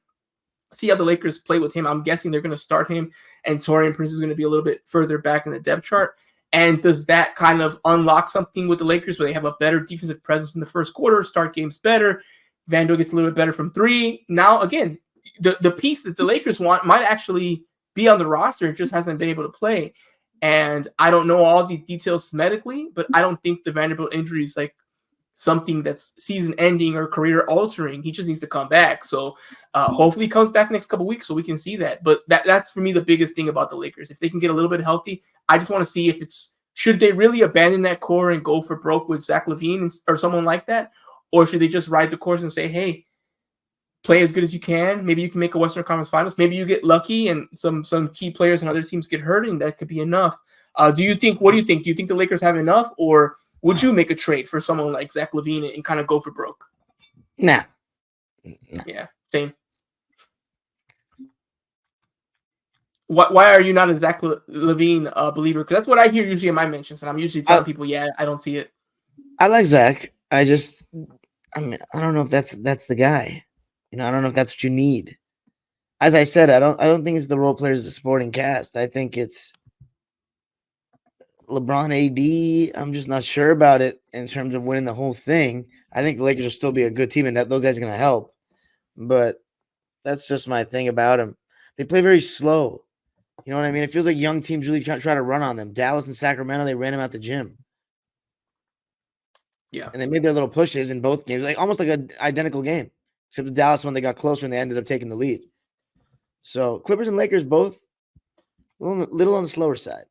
see how the Lakers play with him. I'm guessing they're going to start him, and Taurean Prince is going to be a little bit further back in the depth chart. And does that kind of unlock something with the Lakers where they have a better defensive presence in the first quarter, start games better? Vando gets a little bit better from 3. Now, again, the piece that the Lakers want might actually be on the roster. It just hasn't been able to play. And I don't know all the details medically, but I don't think the Vanderbilt injury is like something that's season ending or career altering. He just needs to come back. So hopefully he comes back next couple weeks so we can see that. But that's for me the biggest thing about the Lakers. If they can get a little bit healthy, I just want to see if should they really abandon that core and go for broke with Zach LaVine or someone like that? Or should they just ride the course and say, hey, play as good as you can. Maybe you can make a Western Conference Finals. Maybe you get lucky and some key players and other teams get hurt, and that could be enough. What do you think? Do you think the Lakers have enough, or would you make a trade for someone like Zach LaVine and kind of go for broke? Nah. Yeah, same. Why are you not a Zach LaVine believer? Because that's what I hear usually in my mentions, and I'm usually telling people, I don't see it. I like Zach. I don't know if that's the guy. I don't know if that's what you need. As I said, I don't think it's the role players, the supporting cast. I think it's LeBron, AD. I'm just not sure about it in terms of winning the whole thing. I think the Lakers will still be a good team, and that those guys are going to help. But that's just my thing about them. They play very slow. You know what I mean? It feels like young teams really try to run on them. Dallas and Sacramento, they ran them out the gym. Yeah. And they made their little pushes in both games, like almost like an identical game. Except the Dallas one, they got closer and they ended up taking the lead. So Clippers and Lakers both a little on the slower side.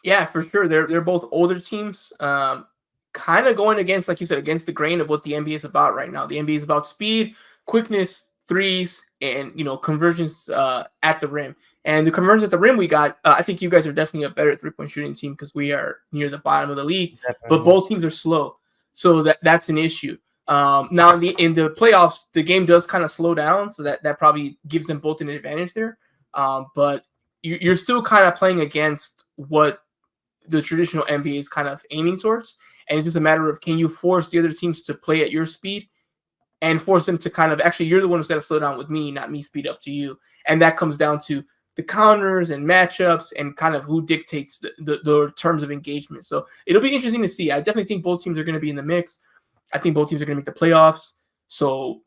Yeah, for sure. They're both older teams, kind of going against, like you said, against the grain of what the NBA is about right now. The NBA is about speed, quickness, threes, and conversions at the rim. And the conversions at the rim we got, I think you guys are definitely a better 3-point shooting team because we are near the bottom of the league. Definitely. But both teams are slow, so that's an issue. Now in the playoffs, the game does kind of slow down, so that probably gives them both an advantage there. But you're still kind of playing against what the traditional NBA is kind of aiming towards, and it's just a matter of, can you force the other teams to play at your speed and force them to kind of, actually, you're the one who's got to slow down with me, not me speed up to you. And that comes down to the counters and matchups and kind of who dictates the terms of engagement. So it'll be interesting to see. I definitely think both teams are going to be in the mix. I think both teams are going to make the playoffs. So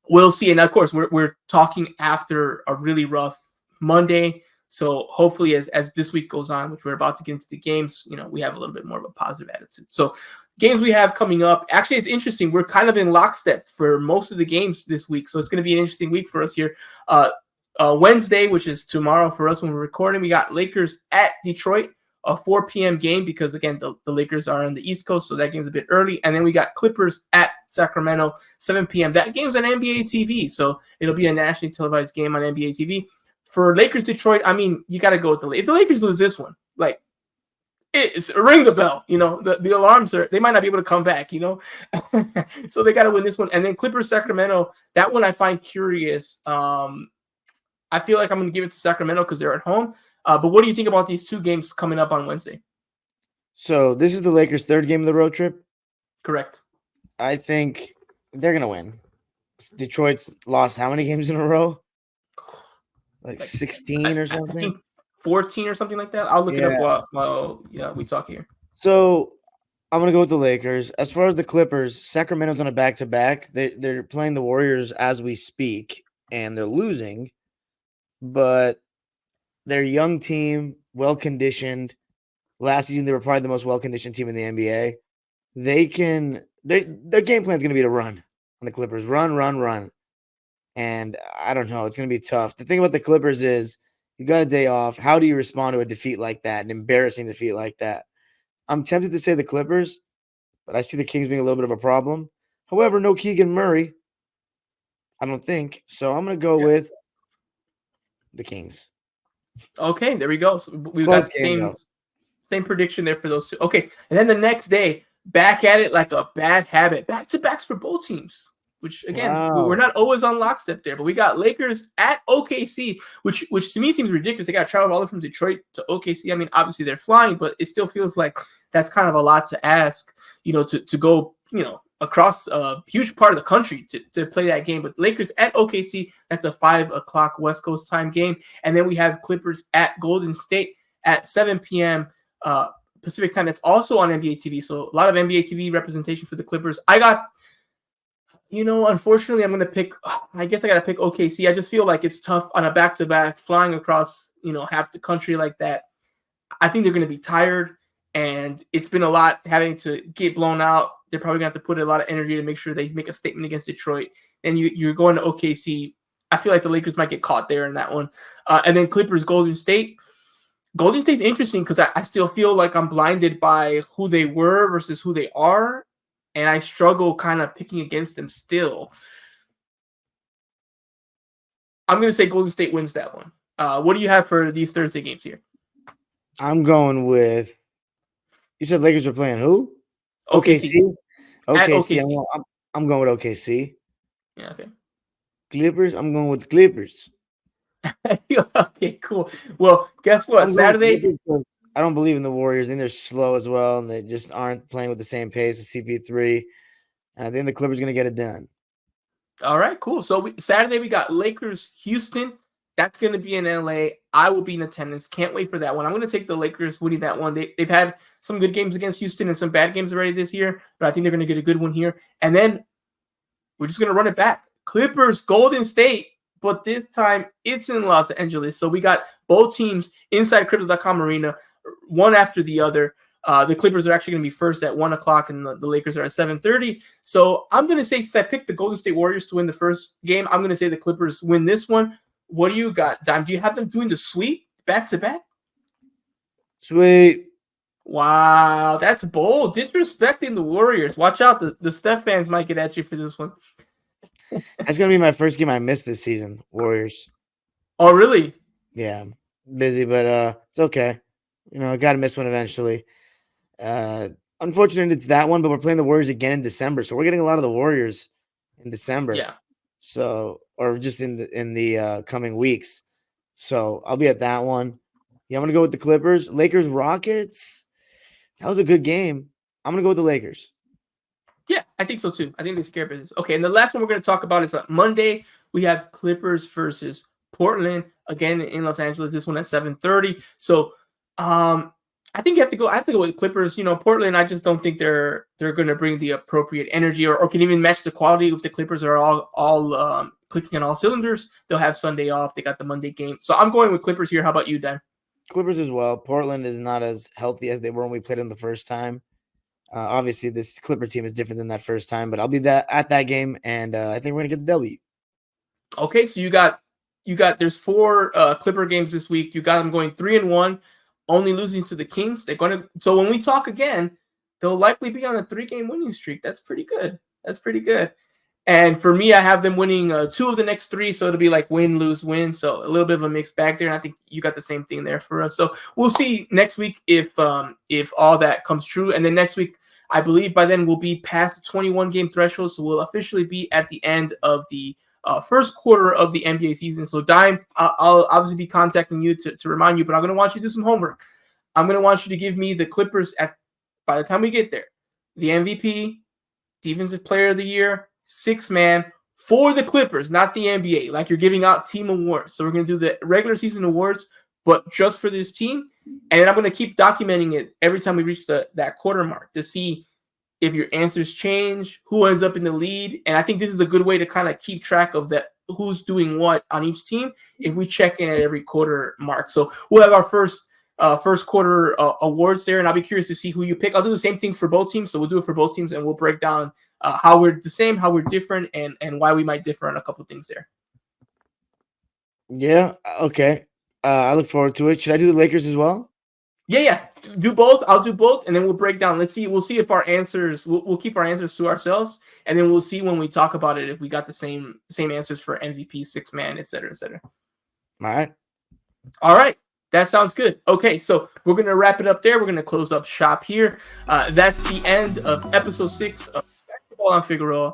we'll see. And of course, we're talking after a really rough Monday. So hopefully as this week goes on, which we're about to get into the games, we have a little bit more of a positive attitude. So games we have coming up, actually, it's interesting. We're kind of in lockstep for most of the games this week. So it's going to be an interesting week for us here. Wednesday, which is tomorrow for us when we're recording, we got Lakers at Detroit, a 4 p.m. game because, again, the Lakers are on the East Coast, so that game's a bit early. And then we got Clippers at Sacramento, 7 p.m. That game's on NBA TV, so it'll be a nationally televised game on NBA TV. For Lakers Detroit, you got to go with the Lakers. If the Lakers lose this one, it's ring the bell. The alarms they might not be able to come back. So they got to win this one. And then Clippers Sacramento, that one I find curious. I feel like I'm going to give it to Sacramento because they're at home. But what do you think about these two games coming up on Wednesday? So this is the Lakers' third game of the road trip? Correct. I think they're going to win. Detroit's lost how many games in a row? Like Like 16 or I something? think 14 or something like that. I'll look it up Yeah. while yeah we talk here. So I'm gonna go with the Lakers. As far as the Clippers, Sacramento's on a back-to-back. They're playing the Warriors as we speak, and they're losing, but they're a young team, well conditioned. Last season, they were probably the most well conditioned team in the NBA. Their game plan is going to be to run on the Clippers, run, run, run. And I don't know, it's going to be tough. The thing about the Clippers is you got a day off. How do you respond to a defeat like that, an embarrassing defeat like that? I'm tempted to say the Clippers, but I see the Kings being a little bit of a problem. However, no Keegan Murray, I don't think. So I'm going to go Yeah. with the Kings. Okay, there we go. So we Close got the game though. same prediction there for those two. Okay, and then the next day, back at it like a bad habit. Back to backs for both teams. Which again, we're Wow. not always on lockstep there, but we got Lakers at OKC, which to me seems ridiculous. They got to travel all the way from Detroit to OKC. I mean, obviously they're flying, but it still feels like that's kind of a lot to ask, to go, across a huge part of the country to play that game. But Lakers at OKC, that's a 5 o'clock West Coast time game, and then we have Clippers at Golden State at 7 p.m. Pacific time. That's also on NBA TV. So a lot of NBA TV representation for the Clippers. Unfortunately, I'm going to pick, I guess I got to pick OKC. I just feel like it's tough on a back-to-back flying across, half the country like that. I think they're going to be tired, and it's been a lot having to get blown out. They're probably going to have to put a lot of energy to make sure they make a statement against Detroit. And you're going to OKC. I feel like the Lakers might get caught there in that one. And then Clippers, Golden State. Golden State's interesting because I still feel like I'm blinded by who they were versus who they are. And I struggle kind of picking against them still. I'm going to say Golden State wins that one. What do you have for these Thursday games here? I'm going with. You said Lakers are playing who? OKC. At OKC. OKC. I'm going with OKC. Yeah, okay. Clippers. I'm going with the Clippers. Okay, cool. Well, guess what? Saturday. I don't believe in the Warriors. I think they're slow as well, and they just aren't playing with the same pace with CP3. And I think the Clippers are going to get it done. All right, cool. So Saturday we got Lakers, Houston. That's going to be in LA. I will be in attendance. Can't wait for that one. I'm going to take the Lakers winning that one. They've had some good games against Houston and some bad games already this year, but I think they're going to get a good one here. And then we're just going to run it back. Clippers, Golden State, but this time it's in Los Angeles. So we got both teams inside Crypto.com Arena, one after the other. The Clippers are actually going to be first at 1 o'clock, and the Lakers are at 7:30. So I'm going to say, since I picked the Golden State Warriors to win the first game, I'm going to say the Clippers win this one. What do you got, Dime? Do you have them doing the sweep back-to-back? Sweet. Wow, that's bold. Disrespecting the Warriors. Watch out. The Steph fans might get at you for this one. That's going to be my first game I missed this season, Warriors. Oh, really? Yeah, busy, but it's okay. I got to miss one eventually. Unfortunately, it's that one, but we're playing the Warriors again in December, so we're getting a lot of the Warriors in December. Yeah. So, or just in the coming weeks. So I'll be at that one. Yeah, I'm gonna go with the Clippers. Lakers, Rockets. That was a good game. I'm gonna go with the Lakers. Yeah, I think so too. I think they take care of business. Okay, and the last one we're going to talk about is Monday. We have Clippers versus Portland again in Los Angeles. This one at 7:30. So, I think you have to go. I have to go with Clippers. Portland. I just don't think they're going to bring the appropriate energy or can even match the quality. If the Clippers are all clicking on all cylinders, they'll have Sunday off. They got the Monday game. So I'm going with Clippers here. How about you, Dan? Clippers as well. Portland is not as healthy as they were when we played them the first time. Obviously, this Clipper team is different than that first time, but I'll be at that game, and I think we're gonna get the W. Okay, so you got there's 4 Clipper games this week. You got them going 3-1, only losing to the Kings. They're going to. So when we talk again, they'll likely be on a 3-game winning streak. That's pretty good. And for me, I have them winning 2 of the next 3, so it'll be like win, lose, win. So a little bit of a mixed bag there, and I think you got the same thing there for us. So we'll see next week if all that comes true. And then next week, I believe by then we'll be past the 21-game threshold, so we'll officially be at the end of the first quarter of the NBA season. So Dime, I'll obviously be contacting you to remind you, but I'm going to want you to do some homework. I'm going to want you to give me the Clippers by the time we get there, the MVP, Defensive Player of the Year, 6-man, for the Clippers, not the NBA. Like you're giving out team awards. So we're going to do the regular season awards, but just for this team. And then I'm going to keep documenting it every time we reach that quarter mark to see if your answers change, who ends up in the lead. And I think this is a good way to kind of keep track of that, who's doing what on each team if we check in at every quarter mark. So we'll have our first quarter awards there, and I'll be curious to see who you pick. I'll do the same thing for both teams. So we'll do it for both teams, and we'll break down how we're the same, how we're different, and why we might differ on a couple of things there. Yeah. Okay. I look forward to it. Should I do the Lakers as well? Yeah. Do both. I'll do both, and then we'll break down. Let's see. We'll see if our answers. We'll keep our answers to ourselves, and then we'll see when we talk about it if we got the same answers for MVP, six man, et cetera, et cetera. All right. That sounds good. Okay, so we're going to wrap it up there. We're going to close up shop here. That's the end of episode 6 of Basketball on Figueroa.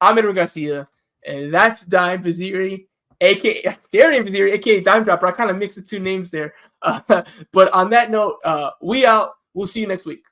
I'm Edwin Garcia, and that's Dime Vaziri, a.k.a. Darian Vaziri, a.k.a. Dime Dropper. I kind of mixed the two names there. But on that note, we out. We'll see you next week.